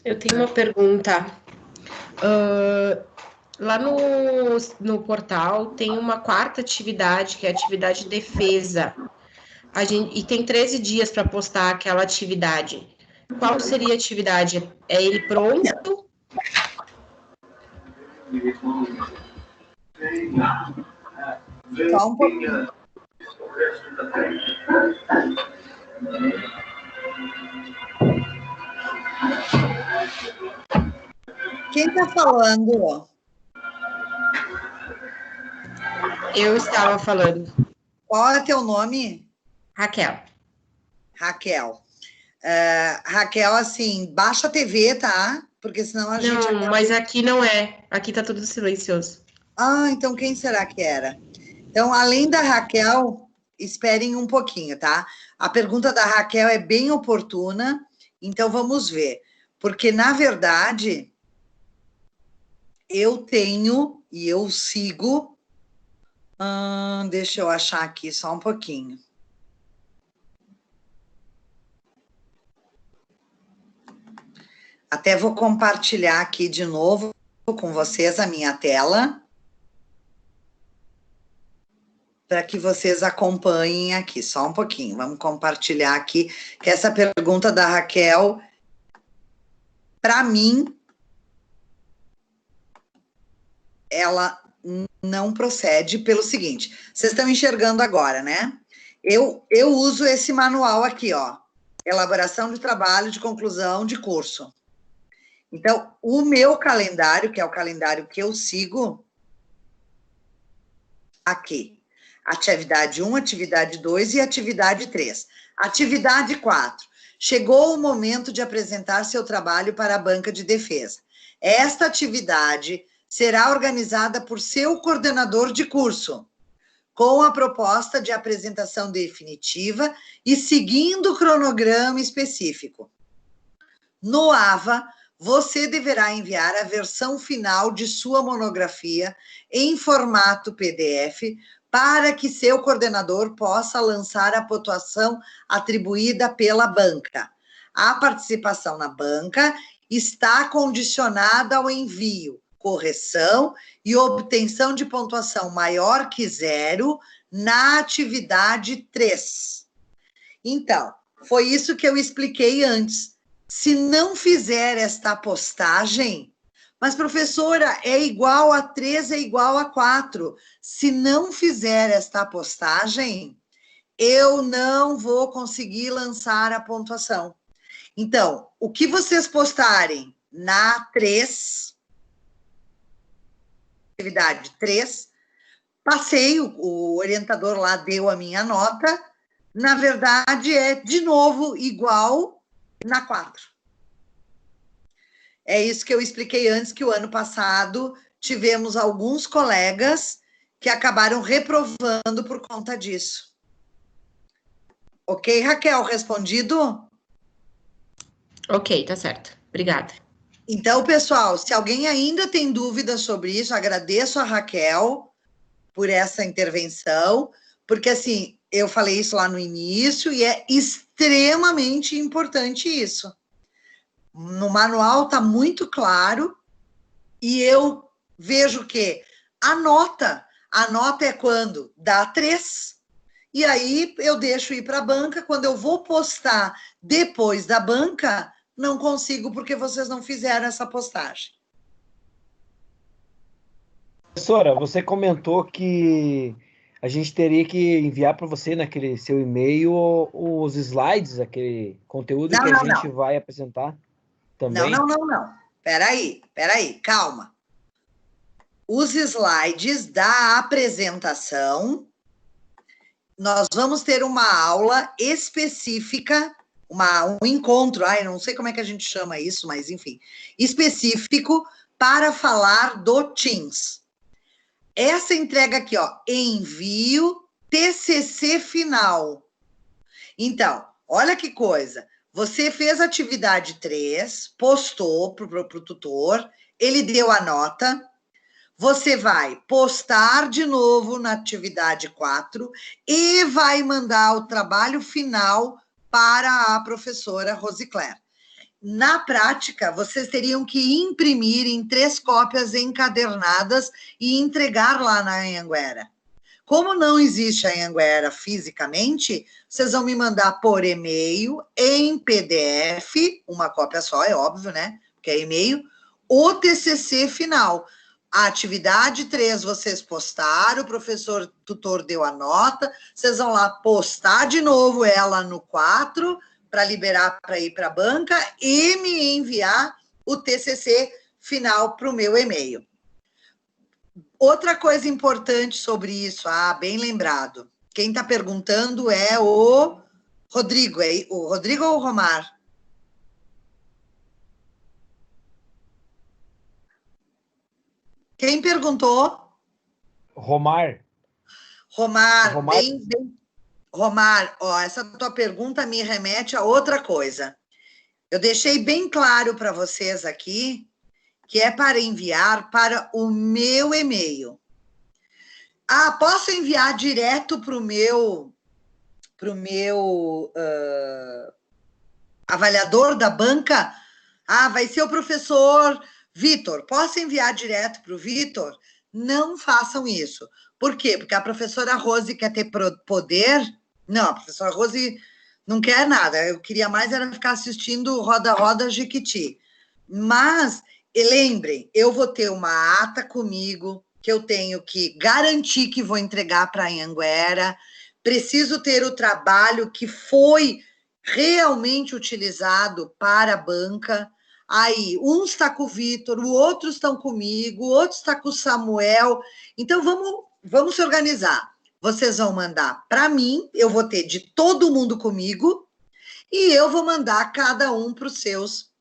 Eu tenho uma pergunta. Lá no portal tem uma quarta atividade, que é a atividade de defesa. E tem 13 dias para postar aquela atividade. Qual seria a atividade? É ele pronto? Só um pouquinho. Quem está falando? Eu estava falando. Qual é teu nome? Raquel. Raquel. Raquel, assim, baixa a TV, tá? Porque senão a gente... Não, mas aqui não é. Aqui tá tudo silencioso. Ah, então quem será que era? Então, além da Raquel, esperem um pouquinho, tá? A pergunta da Raquel é bem oportuna, então vamos ver. Porque, na verdade, eu tenho e eu sigo... deixa eu achar aqui só um pouquinho. Até vou compartilhar aqui de novo com vocês a minha tela, para que vocês acompanhem aqui, só um pouquinho. Vamos compartilhar aqui, que essa pergunta da Raquel, para mim, ela não procede pelo seguinte, vocês estão enxergando agora, né? Eu uso esse manual aqui, ó, elaboração de trabalho de conclusão de curso. Então, o meu calendário, que é o calendário que eu sigo, aqui, atividade 1, atividade 2 e atividade 3. Atividade 4. Chegou o momento de apresentar seu trabalho para a banca de defesa. Esta atividade será organizada por seu coordenador de curso, com a proposta de apresentação definitiva e seguindo o cronograma específico. No AVA, você deverá enviar a versão final de sua monografia em formato PDF para que seu coordenador possa lançar a pontuação atribuída pela banca. A participação na banca está condicionada ao envio, correção e obtenção de pontuação maior que 0 na atividade 3. Então, foi isso que eu expliquei antes. Se não fizer esta postagem, mas professora, é igual a 3, é igual a 4. Se não fizer esta postagem, eu não vou conseguir lançar a pontuação. Então, o que vocês postarem na 3, atividade 3, passei, o orientador lá deu a minha nota, na verdade é, de novo, igual na 4. É isso que eu expliquei antes, que o ano passado tivemos alguns colegas que acabaram reprovando por conta disso. Ok, Raquel, respondido? Ok, tá certo. Obrigada. Então, pessoal, se alguém ainda tem dúvidas sobre isso, agradeço a Raquel por essa intervenção, porque, assim, eu falei isso lá no início e é extremamente importante isso. No manual está muito claro e eu vejo que a nota é quando dá 3, e aí eu deixo ir para a banca. Quando eu vou postar depois da banca, não consigo porque vocês não fizeram essa postagem. Professora, você comentou que a gente teria que enviar para você naquele seu e-mail os slides, aquele conteúdo que a gente vai apresentar também. Não. Peraí, calma. Os slides da apresentação, nós vamos ter uma aula específica, um encontro, não sei como é que a gente chama isso, mas enfim, específico para falar do Teams. Essa entrega aqui, ó, envio TCC final. Então, olha que coisa, você fez atividade 3, postou para o tutor, ele deu a nota, você vai postar de novo na atividade 4 e vai mandar o trabalho final para a professora Rosicler. Na prática, vocês teriam que imprimir em 3 cópias encadernadas e entregar lá na Anhanguera. Como não existe a Anhanguera fisicamente, vocês vão me mandar por e-mail, em PDF, uma cópia só, é óbvio, né? Porque é e-mail, o TCC final. A atividade 3 vocês postaram, o professor tutor deu a nota, vocês vão lá postar de novo ela no 4, para liberar para ir para a banca e me enviar o TCC final para o meu e-mail. Outra coisa importante sobre isso, bem lembrado, quem está perguntando é o Rodrigo, o Rodrigo ou o Romar? Quem perguntou? Romar, Romar, ó, essa tua pergunta me remete a outra coisa. Eu deixei bem claro para vocês aqui que é para enviar para o meu e-mail. Posso enviar direto para o meu avaliador da banca? Vai ser o professor Vitor. Posso enviar direto para o Vitor? Não façam isso. Por quê? Porque a professora Rose quer ter poder. Não, a professora Rose não quer nada. Eu queria mais era ficar assistindo Roda Roda Jequiti. Mas, lembrem, eu vou ter uma ata comigo, que eu tenho que garantir que vou entregar para a Anhanguera, preciso ter o trabalho que foi realmente utilizado para a banca. Aí, um está com o Vitor, o outro estão comigo, o outro está com o Samuel. Então, vamos se organizar. Vocês vão mandar para mim, eu vou ter de todo mundo comigo, e eu vou mandar cada um para os seus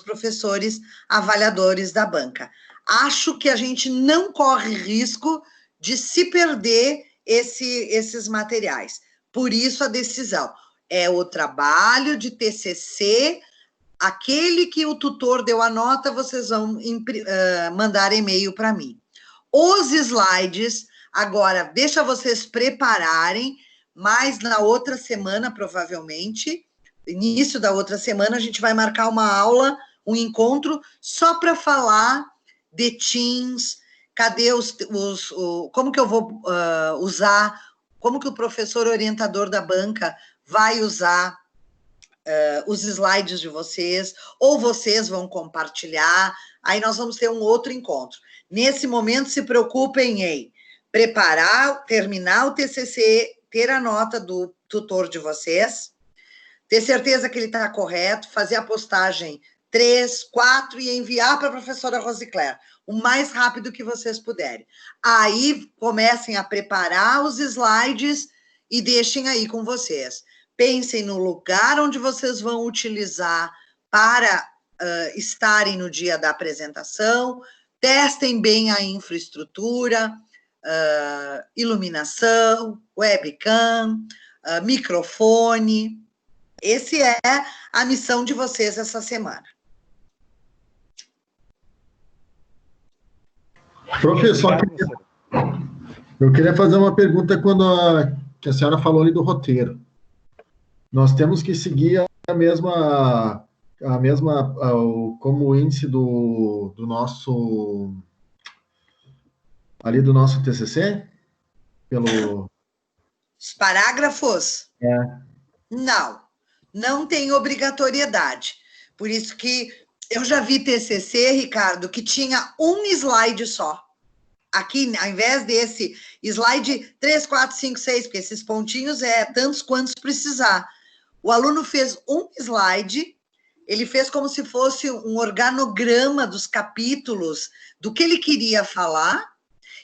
professores avaliadores da banca. Acho que a gente não corre risco de se perder esses materiais. Por isso, a decisão é o trabalho de TCC, aquele que o tutor deu a nota, vocês vão mandar e-mail para mim. Os slides, agora, deixa vocês prepararem, mas na outra semana, provavelmente, início da outra semana, a gente vai marcar uma aula, um encontro, só para falar de Teams, cadê como que eu vou usar, como que o professor orientador da banca vai usar os slides de vocês, ou vocês vão compartilhar, aí nós vamos ter um outro encontro. Nesse momento, se preocupem em preparar, terminar o TCC, ter a nota do tutor de vocês, ter certeza que ele está correto, fazer a postagem 3, 4 e enviar para a professora Rosiclér, o mais rápido que vocês puderem. Aí, comecem a preparar os slides e deixem aí com vocês. Pensem no lugar onde vocês vão utilizar para estarem no dia da apresentação, testem bem a infraestrutura, iluminação, webcam, microfone. Essa é a missão de vocês essa semana. Professor, eu queria fazer uma pergunta que a senhora falou ali do roteiro. Nós temos que seguir a mesma como o índice do nosso TCC? Os parágrafos? Não tem obrigatoriedade. Por isso que eu já vi TCC, Ricardo, que tinha um slide só. Aqui, ao invés desse slide 3, 4, 5, 6, porque esses pontinhos tantos quantos precisar. O aluno fez um slide, ele fez como se fosse um organograma dos capítulos, do que ele queria falar,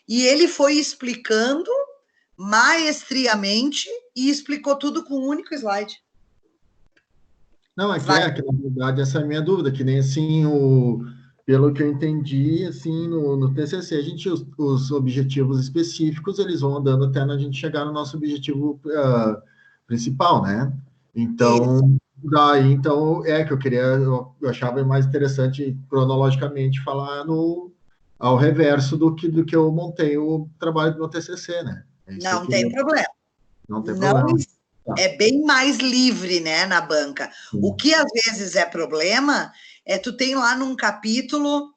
e ele foi explicando maestriamente e explicou tudo com um único slide. Não, que na verdade essa é a minha dúvida, que nem assim, pelo que eu entendi, assim, no TCC, os objetivos específicos, eles vão andando até a gente chegar no nosso objetivo principal, né? Então, eu achava mais interessante, cronologicamente, falar ao reverso do que eu montei o trabalho do meu TCC, né? Não tem problema. Não tem problema. É bem mais livre, né, na banca. Sim. O que às vezes é problema tu tem lá num capítulo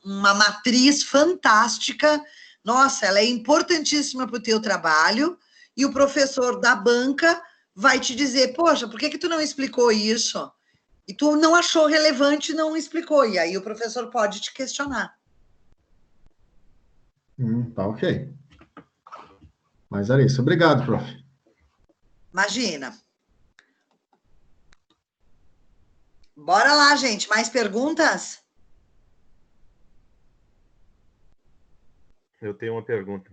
uma matriz fantástica, nossa, ela é importantíssima para o teu trabalho, e o professor da banca vai te dizer, poxa, por que tu não explicou isso? E tu não achou relevante e não explicou, e aí o professor pode te questionar. Tá ok. Mas era isso. Obrigado, prof. Imagina. Bora lá, gente. Mais perguntas? Eu tenho uma pergunta.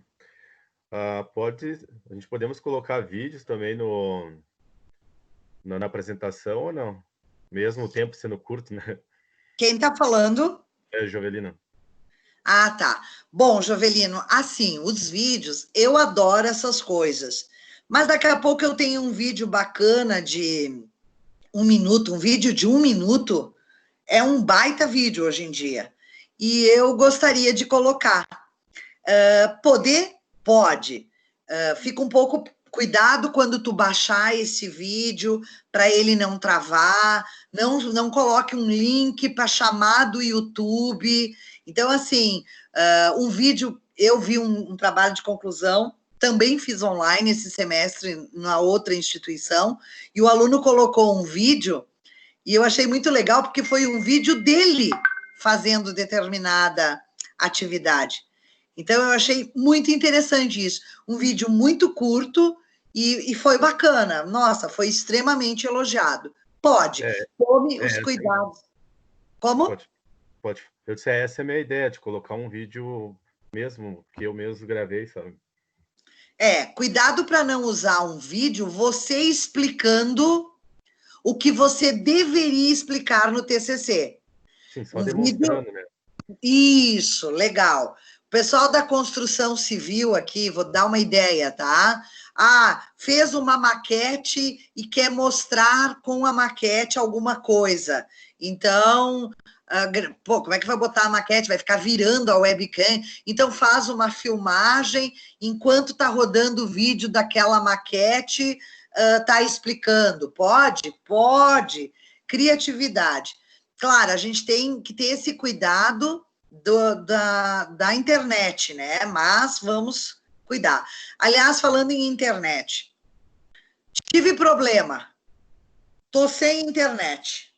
A gente podemos colocar vídeos também na apresentação ou não? Mesmo o tempo sendo curto, né? Quem está falando? É Jovelina. Ah, tá. Bom, Jovelino, assim, os vídeos, eu adoro essas coisas. Mas daqui a pouco eu tenho um vídeo bacana de 1 minuto, um vídeo de 1 minuto, é um baita vídeo hoje em dia. E eu gostaria de colocar. Pode. Fica um pouco cuidado quando tu baixar esse vídeo, para ele não travar, não coloque um link para chamar do YouTube. Então, assim, um vídeo, eu vi um trabalho de conclusão, também fiz online esse semestre na outra instituição, e o aluno colocou um vídeo, e eu achei muito legal, porque foi um vídeo dele fazendo determinada atividade. Então, eu achei muito interessante isso. Um vídeo muito curto e foi bacana. Nossa, foi extremamente elogiado. Pode, tome os cuidados. Como? Pode. Eu disse, essa é a minha ideia, de colocar um vídeo mesmo, que eu mesmo gravei, sabe? Cuidado para não usar um vídeo você explicando o que você deveria explicar no TCC. Sim, só demonstrando, vídeo... né? Isso, legal. O pessoal da construção civil aqui, vou dar uma ideia, tá? Fez uma maquete e quer mostrar com a maquete alguma coisa. Então, como é que vai botar a maquete? Vai ficar virando a webcam. Então, faz uma filmagem enquanto está rodando o vídeo daquela maquete, está explicando. Pode? Pode. Criatividade. Claro, a gente tem que ter esse cuidado da internet, né? Mas vamos cuidar. Aliás, falando em internet, tive problema. Estou sem internet.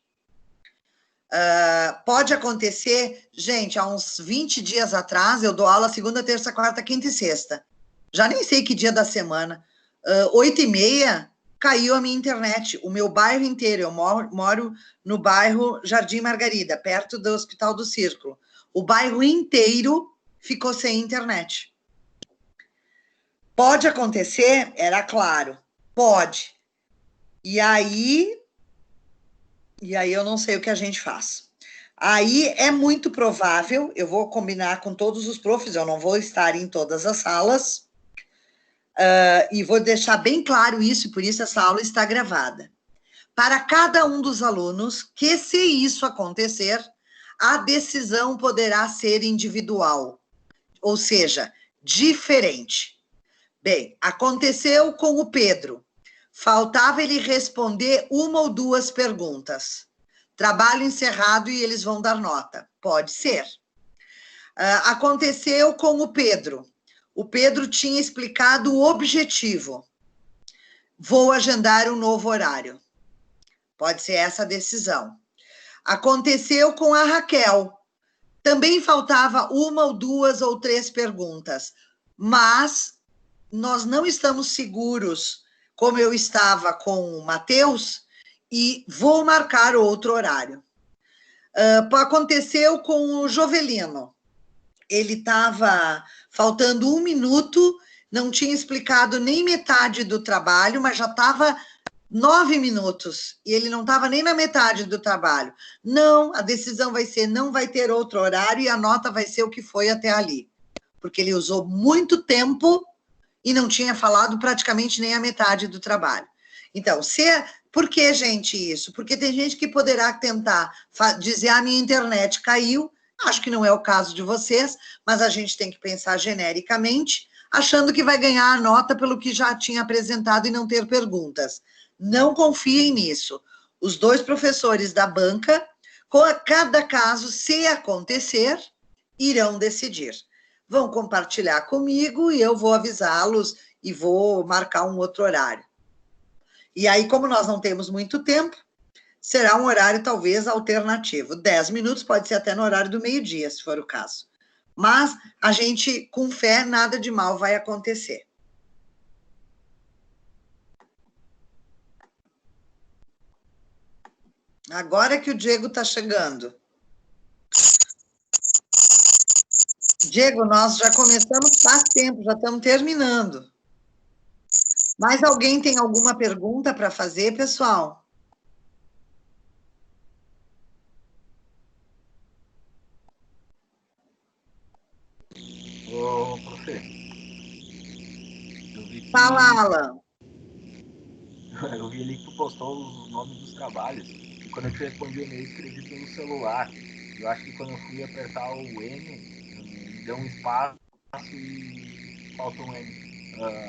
Pode acontecer, gente, há uns 20 dias atrás, eu dou aula segunda, terça, quarta, quinta e sexta. Já nem sei que dia da semana. 8h30, caiu a minha internet. O meu bairro inteiro, eu moro no bairro Jardim Margarida, perto do Hospital do Círculo. O bairro inteiro ficou sem internet. Pode acontecer? Era claro. Pode. E aí eu não sei o que a gente faz. Aí é muito provável, eu vou combinar com todos os profs, eu não vou estar em todas as salas, e vou deixar bem claro isso, e por isso essa aula está gravada. Para cada um dos alunos, que se isso acontecer, a decisão poderá ser individual, ou seja, diferente. Bem, aconteceu com o Pedro. Faltava ele responder uma ou duas perguntas. Trabalho encerrado e eles vão dar nota. Pode ser. Aconteceu com o Pedro. O Pedro tinha explicado o objetivo. Vou agendar um novo horário. Pode ser essa a decisão. Aconteceu com a Raquel. Também faltava uma ou duas ou três perguntas, mas nós não estamos seguros, como eu estava com o Matheus, e vou marcar outro horário. Aconteceu com o Jovelino. Ele estava faltando 1 minuto, não tinha explicado nem metade do trabalho, mas já estava 9 minutos, e ele não estava nem na metade do trabalho. Não, a decisão vai ser, não vai ter outro horário, e a nota vai ser o que foi até ali. Porque ele usou muito tempo e não tinha falado praticamente nem a metade do trabalho. Então, por que, gente, isso? Porque tem gente que poderá tentar dizer, a minha internet caiu, acho que não é o caso de vocês, mas a gente tem que pensar genericamente, achando que vai ganhar a nota pelo que já tinha apresentado e não ter perguntas. Não confiem nisso. Os 2 professores da banca, com cada caso, se acontecer, irão decidir. Vão compartilhar comigo e eu vou avisá-los e vou marcar um outro horário. E aí, como nós não temos muito tempo, será um horário talvez alternativo. 10 minutos, pode ser até no horário do meio-dia, se for o caso. Mas a gente, com fé, nada de mal vai acontecer. Agora que o Diego está chegando. Diego, nós já começamos faz tempo, já estamos terminando. Mais alguém tem alguma pergunta para fazer, pessoal? Ô, profe. Fala, Alan. Eu vi ali que tu postou os nomes dos trabalhos. E quando eu te respondi o e-mail, escrevi pelo celular. Eu acho que quando eu fui apertar o N, deu um espaço e faltou um N.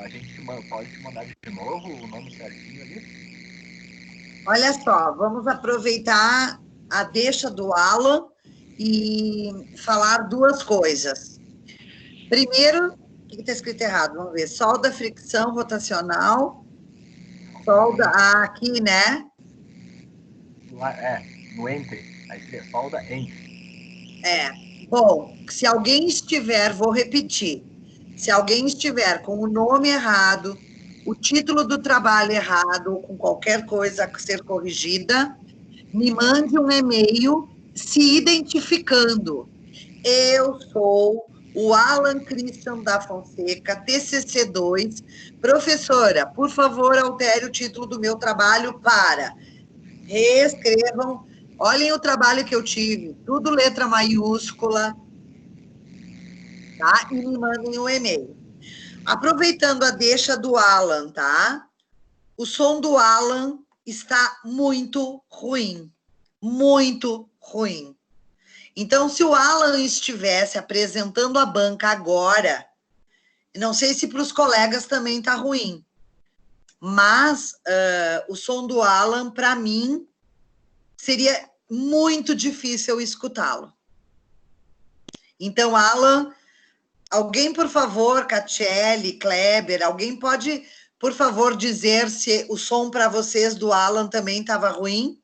A gente pode te mandar de novo o nome certinho ali? Olha só, vamos aproveitar a deixa do Alan e falar 2 coisas. Primeiro, o que está escrito errado? Vamos ver. Solda, fricção rotacional. Solda aqui, né? No Enter. Aí seria solda Enter. Bom, se alguém estiver, vou repetir, se alguém estiver com o nome errado, o título do trabalho errado, ou com qualquer coisa a ser corrigida, me mande um e-mail se identificando. Eu sou o Alan Christian da Fonseca, TCC2. Professora, por favor, altere o título do meu trabalho para... Reescrevam. Olhem o trabalho que eu tive, tudo letra maiúscula, tá? E me mandem um e-mail. Aproveitando a deixa do Alan, tá? O som do Alan está muito ruim. Muito ruim. Então, se o Alan estivesse apresentando a banca agora, não sei se para os colegas também está ruim, mas o som do Alan, para mim, seria muito difícil escutá-lo. Então, Alan, alguém, por favor, Catiele, Kleber, alguém pode, por favor, dizer se o som para vocês do Alan também estava ruim?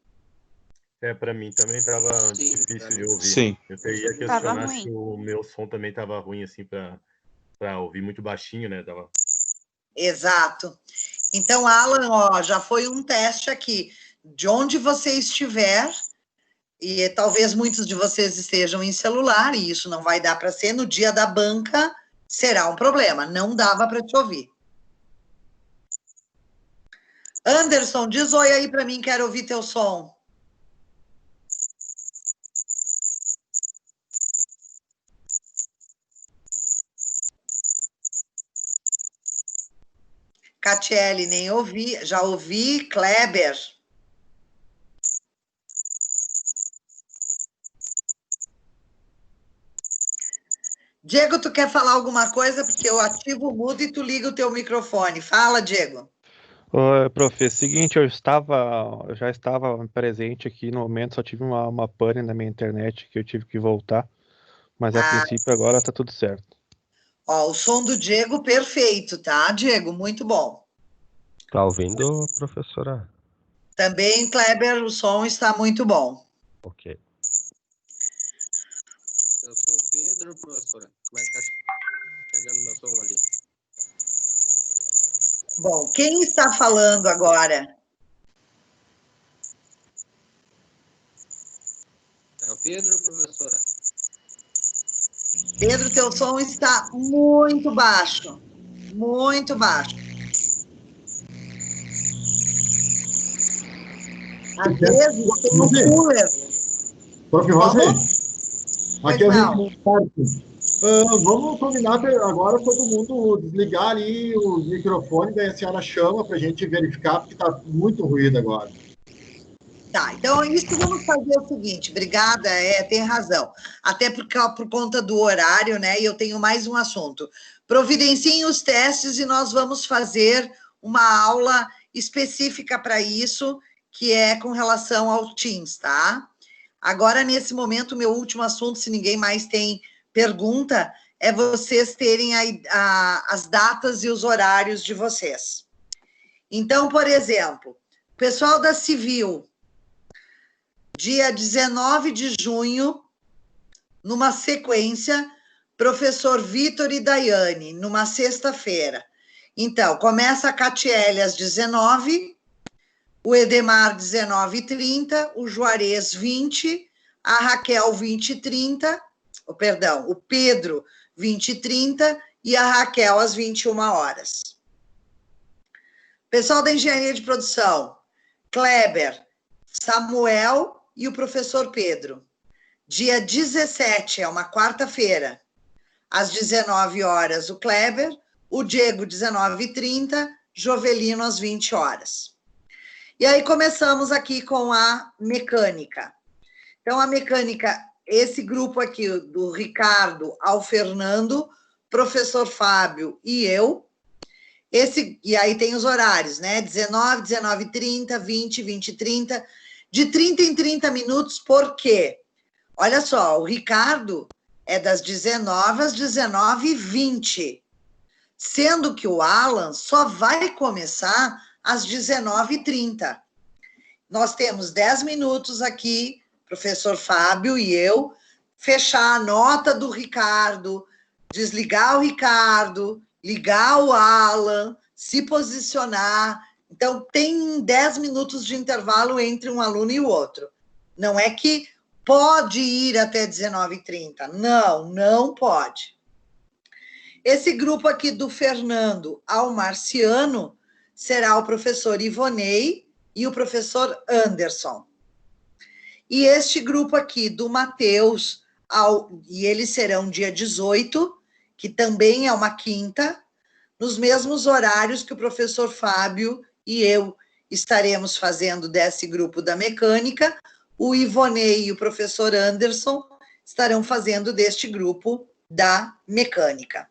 Para mim também estava difícil de ouvir. Sim. Eu teria questionar se o meu som também estava ruim, assim, para ouvir muito baixinho, né? Tava... Exato. Então, Alan, ó, já foi um teste aqui. De onde você estiver, e talvez muitos de vocês estejam em celular, e isso não vai dar para ser, no dia da banca será um problema. Não dava para te ouvir. Anderson, diz oi aí para mim, quero ouvir teu som. Catiele, nem ouvi, já ouvi. Kleber. Diego, tu quer falar alguma coisa? Porque eu ativo o mudo e tu liga o teu microfone. Fala, Diego. Prof, seguinte, eu já estava presente aqui no momento, só tive uma pane na minha internet que eu tive que voltar, mas a princípio agora está tudo certo. Ó, o som do Diego perfeito, tá, Diego? Muito bom. Tá ouvindo, professora? Também, Kleber, o som está muito bom. Ok. Eu sou o Pedro, professora. Como é que tá chegando meu som ali? Bom, quem está falando agora? É o Pedro, professora. Pedro, teu som está muito baixo. Muito baixo. Às vezes tem um cooler. Prof. Rossi, aqui é o Ricardo. Vamos combinar agora todo mundo desligar ali o microfone, daí a senhora chama para a gente verificar, porque está muito ruído agora. Tá, então isso vamos fazer o seguinte, obrigada, tem razão, até por conta do horário, né, e eu tenho mais um assunto. Providenciem os testes e nós vamos fazer uma aula específica para isso, que é com relação ao Teams, tá? Agora, nesse momento, o meu último assunto, se ninguém mais tem pergunta, é vocês terem as datas e os horários de vocês. Então, por exemplo, o pessoal da Civil, dia 19 de junho, numa sequência, professor Vitor e Daiane, numa sexta-feira. Então, começa a Catiele às 19, o Edemar 19h30, o Juarez 20, a Raquel 20h30, o Pedro 20h30 e a Raquel às 21 horas. Pessoal da Engenharia de Produção, Kleber, Samuel e o professor Pedro. Dia 17, é uma quarta-feira, às 19 horas, o Kleber, o Diego, 19h30, Jovelino, às 20 horas. E aí começamos aqui com a mecânica. Então, a mecânica, esse grupo aqui, do Ricardo ao Fernando, professor Fábio e eu, e aí tem os horários, né? 19, 19h30, 20, 20h30, de 30 em 30 minutos, por quê? Olha só, o Ricardo é das 19 às 19h20, sendo que o Alan só vai começar às 19h30. Nós temos 10 minutos aqui, professor Fábio e eu, fechar a nota do Ricardo, desligar o Ricardo, ligar o Alan, se posicionar. Então, tem 10 minutos de intervalo entre um aluno e o outro. Não é que pode ir até 19h30. Não, não pode. Esse grupo aqui do Fernando ao Marciano será o professor Ivonei e o professor Anderson. E este grupo aqui do Matheus, e eles serão dia 18, que também é uma quinta, nos mesmos horários que o professor Fábio e eu estaremos fazendo desse grupo da mecânica, o Ivonei e o professor Anderson estarão fazendo deste grupo da mecânica.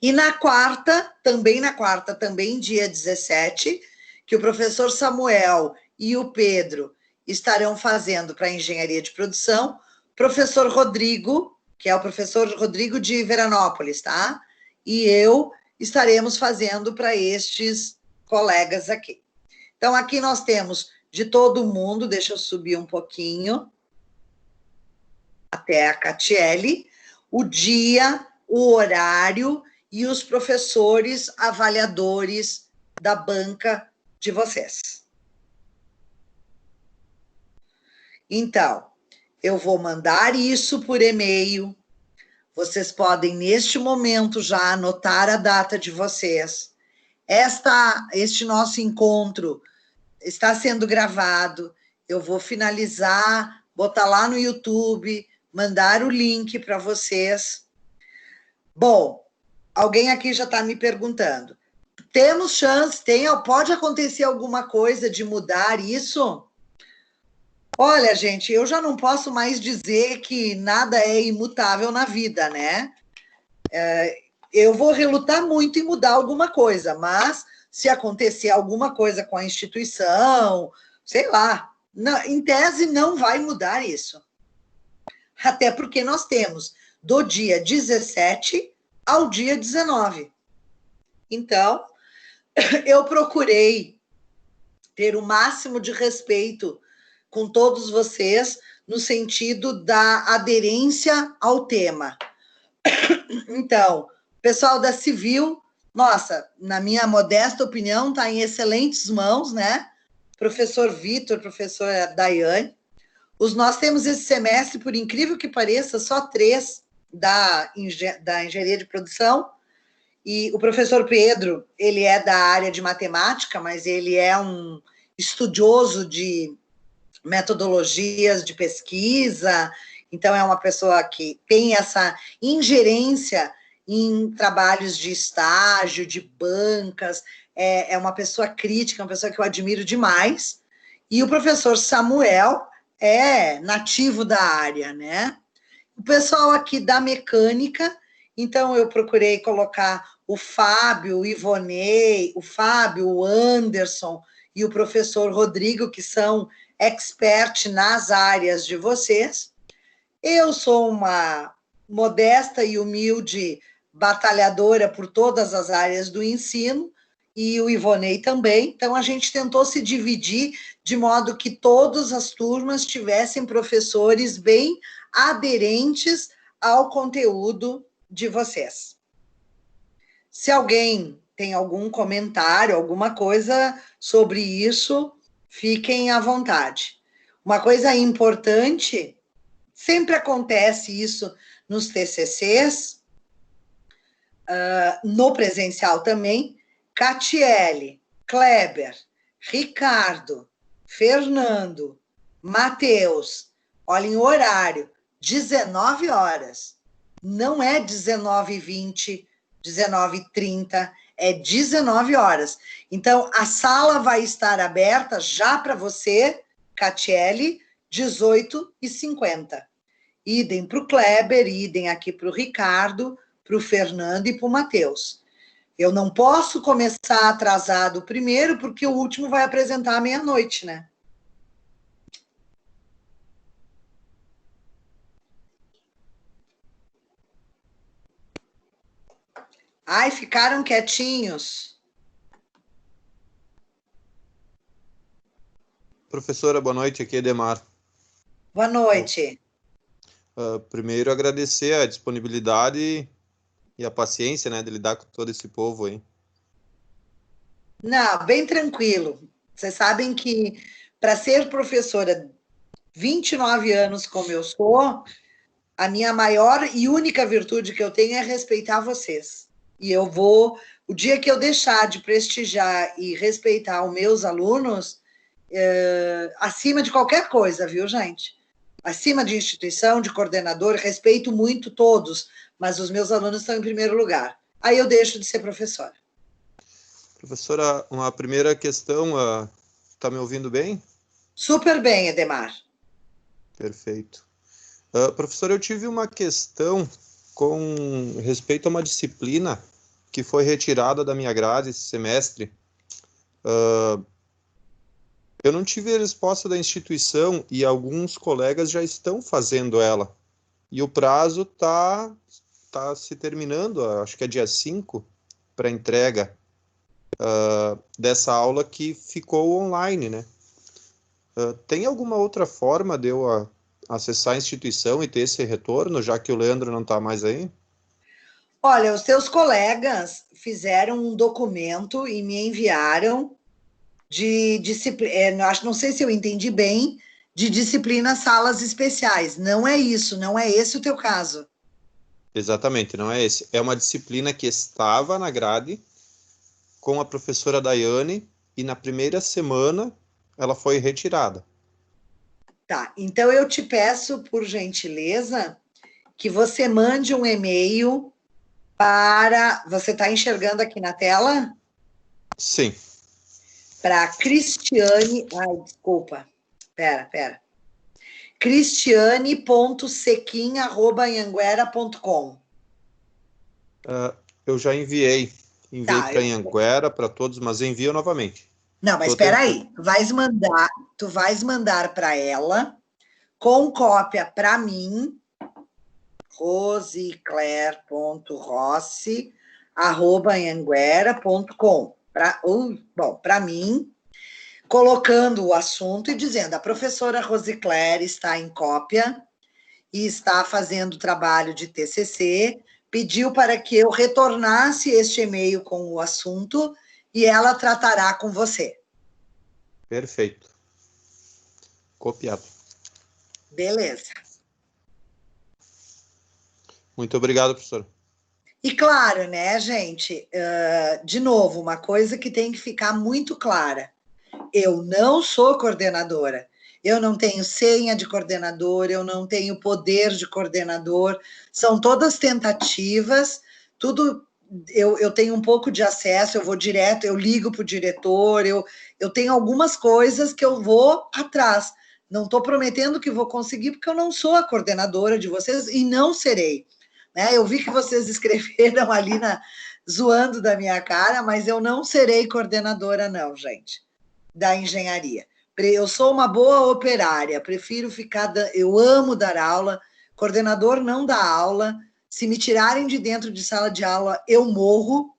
E na quarta, também dia 17, que o professor Samuel e o Pedro estarão fazendo para a engenharia de produção, professor Rodrigo, que é o professor Rodrigo de Veranópolis, tá? E eu estaremos fazendo para estes colegas aqui. Então, aqui nós temos de todo mundo, deixa eu subir um pouquinho, até a Catiele, o dia, o horário e os professores avaliadores da banca de vocês. Então, eu vou mandar isso por e-mail. Vocês podem, neste momento, já anotar a data de vocês. Este nosso encontro está sendo gravado. Eu vou finalizar, botar lá no YouTube, mandar o link para vocês. Bom, alguém aqui já está me perguntando. Temos chance, pode acontecer alguma coisa de mudar isso? Olha, gente, eu já não posso mais dizer que nada é imutável na vida, né? Eu vou relutar muito em mudar alguma coisa, mas se acontecer alguma coisa com a instituição, sei lá, em tese não vai mudar isso. Até porque nós temos do dia 17 ao dia 19. Então, eu procurei ter o máximo de respeito com todos vocês, no sentido da aderência ao tema. Então, pessoal da Civil, nossa, na minha modesta opinião, está em excelentes mãos, né? Professor Vitor, professora Daiane. Nós temos esse semestre, por incrível que pareça, só 3 da engenharia de produção, e o professor Pedro, ele é da área de matemática, mas ele é um estudioso de metodologias de pesquisa, então é uma pessoa que tem essa ingerência em trabalhos de estágio, de bancas, é uma pessoa crítica, uma pessoa que eu admiro demais, e o professor Samuel é nativo da área, né? O pessoal aqui da mecânica, então eu procurei colocar o Fábio, o Ivonei, o Anderson e o professor Rodrigo, que são expert nas áreas de vocês. Eu sou uma modesta e humilde batalhadora por todas as áreas do ensino, e o Ivonei também, então a gente tentou se dividir de modo que todas as turmas tivessem professores bem aderentes ao conteúdo de vocês. Se alguém tem algum comentário, alguma coisa sobre isso, fiquem à vontade. Uma coisa importante, sempre acontece isso nos TCCs, no presencial também, Catiele, Kleber, Ricardo, Fernando, Matheus, olhem o horário, 19 horas. Não é 19h20, 19h30, é 19 horas. Então, a sala vai estar aberta já para você, Catiele, 18h50. Idem para o Kleber, idem aqui para o Ricardo, para o Fernando e para o Matheus. Eu não posso começar atrasado primeiro, porque o último vai apresentar à meia-noite, né? Ai, ficaram quietinhos. Professora, boa noite, aqui é Edemar. Boa noite. primeiro agradecer a disponibilidade e a paciência, né, de lidar com todo esse povo aí. Não, bem tranquilo. Vocês sabem que para ser professora 29 anos como eu sou, a minha maior e única virtude que eu tenho é respeitar vocês. E eu vou, o dia que eu deixar de prestigiar e respeitar os meus alunos, acima de qualquer coisa, viu, gente? Acima de instituição, de coordenador, respeito muito todos, mas os meus alunos estão em primeiro lugar. Aí eu deixo de ser professora. Professora, uma primeira questão, está me ouvindo bem? Super bem, Edemar. Perfeito. Professora, eu tive uma questão com respeito a uma disciplina que foi retirada da minha grade esse semestre. Eu não tive a resposta da instituição e alguns colegas já estão fazendo ela. E o prazo está se terminando, acho que é dia 5, para entrega dessa aula que ficou online, né? Tem alguma outra forma de eu acessar a instituição e ter esse retorno, já que o Leandro não está mais aí? Olha, os teus colegas fizeram um documento e me enviaram de disciplina, não sei se eu entendi bem, de disciplina salas especiais. Não é isso, não é esse o teu caso. Exatamente, não é esse. É uma disciplina que estava na grade com a professora Daiane e na primeira semana ela foi retirada. Tá, então eu te peço, por gentileza, que você mande um e-mail para... Você está enxergando aqui na tela? Sim. Para Cristiane... Ai, desculpa. Pera. cristiane.sequim@anhanguera.com. Eu já enviei para Anhanguera, para todos, mas envio novamente. Não, mas espera aí. Tu vais mandar para ela com cópia para mim, rosiclaire.rossi@anhanguera.com. Para mim, colocando o assunto e dizendo: a professora Rosiclaire está em cópia e está fazendo trabalho de TCC, pediu para que eu retornasse este e-mail com o assunto e ela tratará com você. Perfeito. Copiado. Beleza. Muito obrigado, professor. E claro, né, gente, de novo, uma coisa que tem que ficar muito clara. Eu não sou coordenadora. Eu não tenho senha de coordenador, eu não tenho poder de coordenador. São todas tentativas, tudo... Eu tenho um pouco de acesso, eu vou direto, eu ligo para o diretor, eu tenho algumas coisas que eu vou atrás. Não estou prometendo que vou conseguir, porque eu não sou a coordenadora de vocês e não serei. Né? Eu vi que vocês escreveram ali zoando da minha cara, mas eu não serei coordenadora, não, gente, da engenharia. Eu sou uma boa operária, prefiro ficar... Eu amo dar aula, coordenador não dá aula. Se me tirarem de dentro de sala de aula, eu morro.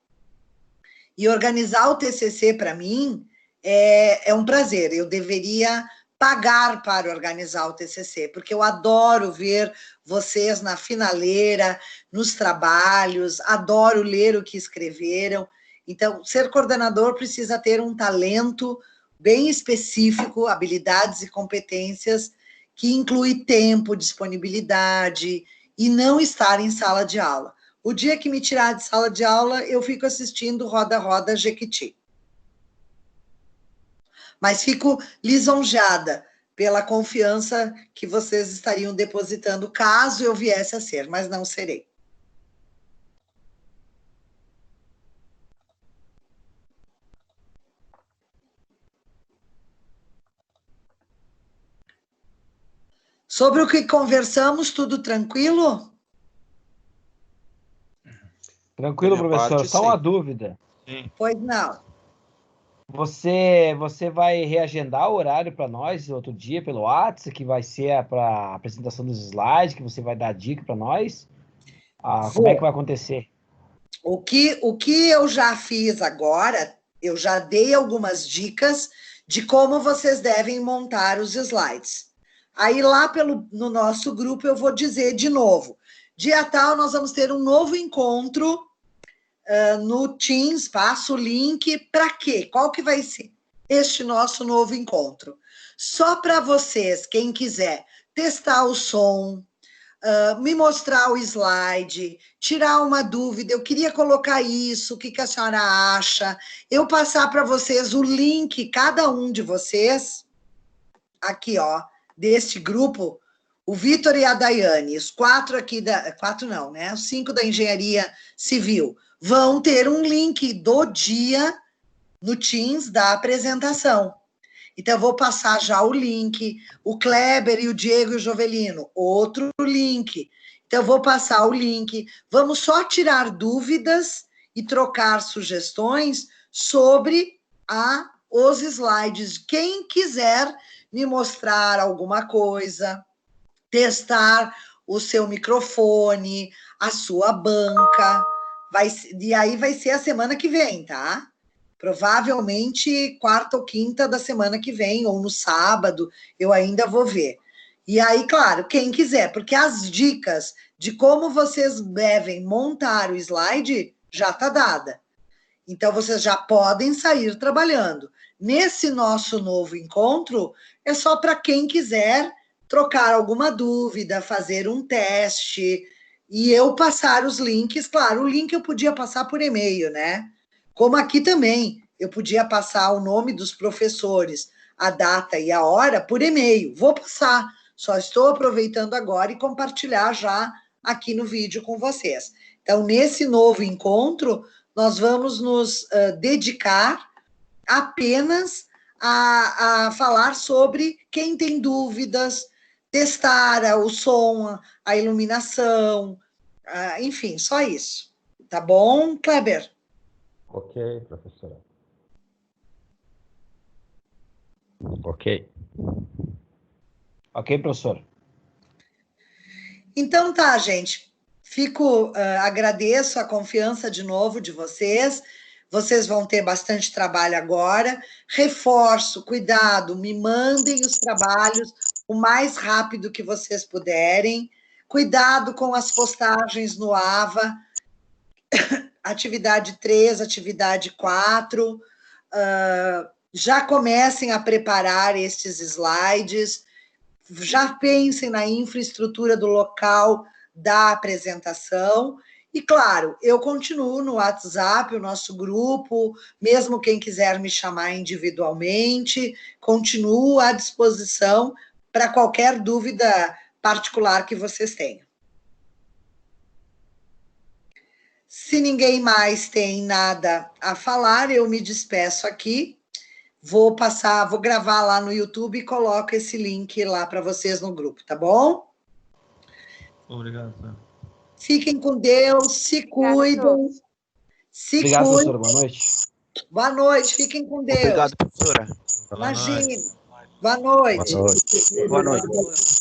E organizar o TCC, para mim, é um prazer. Eu deveria pagar para organizar o TCC, porque eu adoro ver vocês na finaleira, nos trabalhos, adoro ler o que escreveram. Então, ser coordenador precisa ter um talento bem específico, habilidades e competências, que inclui tempo, disponibilidade... e não estar em sala de aula. O dia que me tirar de sala de aula, eu fico assistindo Roda Roda Jequiti. Mas fico lisonjeada pela confiança que vocês estariam depositando caso eu viesse a ser, mas não serei. Sobre o que conversamos, tudo tranquilo? Tranquilo, professor. Parte, só sim. uma dúvida. Pois não. Você vai reagendar o horário para nós outro dia pelo WhatsApp, que vai ser para a apresentação dos slides, que você vai dar dica para nós? Como é que vai acontecer? O que eu já fiz agora, eu já dei algumas dicas de como vocês devem montar os slides. Aí lá no nosso grupo eu vou dizer de novo. Dia tal nós vamos ter um novo encontro no Teams, passo o link para quê? Qual que vai ser este nosso novo encontro? Só para vocês, quem quiser testar o som, me mostrar o slide, tirar uma dúvida, eu queria colocar isso, o que a senhora acha? Eu passar para vocês o link, cada um de vocês, aqui, ó, deste grupo, o Vitor e a Daiane, os 4 aqui, 4 não, né? Os 5 da Engenharia Civil, vão ter um link do dia no Teams da apresentação. Então, eu vou passar já o link, o Kleber e o Diego e o Jovelino, outro link. Então, eu vou passar o link. Vamos só tirar dúvidas e trocar sugestões sobre os slides. Quem quiser me mostrar alguma coisa, testar o seu microfone, a sua banca, e aí vai ser a semana que vem, tá? Provavelmente quarta ou quinta da semana que vem, ou no sábado, eu ainda vou ver. E aí, claro, quem quiser, porque as dicas de como vocês devem montar o slide já está dada. Então, vocês já podem sair trabalhando. Nesse nosso novo encontro, é só para quem quiser trocar alguma dúvida, fazer um teste, e eu passar os links. Claro, o link eu podia passar por e-mail, né? Como aqui também, eu podia passar o nome dos professores, a data e a hora por e-mail. Vou passar, só estou aproveitando agora e compartilhar já aqui no vídeo com vocês. Então, nesse novo encontro, nós vamos nos dedicar apenas a falar sobre quem tem dúvidas, testar o som, a iluminação, enfim, só isso. Tá bom, Kleber? Ok, professora. Ok. Ok, professor. Então tá, gente. Agradeço a confiança de novo de vocês. Vocês vão ter bastante trabalho agora. Reforço, cuidado, me mandem os trabalhos o mais rápido que vocês puderem. Cuidado com as postagens no AVA. Atividade 3, atividade 4, já comecem a preparar estes slides, já pensem na infraestrutura do local da apresentação, e claro, eu continuo no WhatsApp, o nosso grupo, mesmo quem quiser me chamar individualmente, continuo à disposição para qualquer dúvida particular que vocês tenham. Se ninguém mais tem nada a falar, eu me despeço aqui. Vou gravar lá no YouTube e coloco esse link lá para vocês no grupo, tá bom? Obrigado. Fiquem com Deus, se cuidem. Obrigado, professora. Boa noite. Boa noite, fiquem com Deus. Obrigado, professora. Imagina. Boa noite. Boa noite.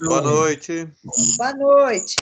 Boa noite. Boa noite.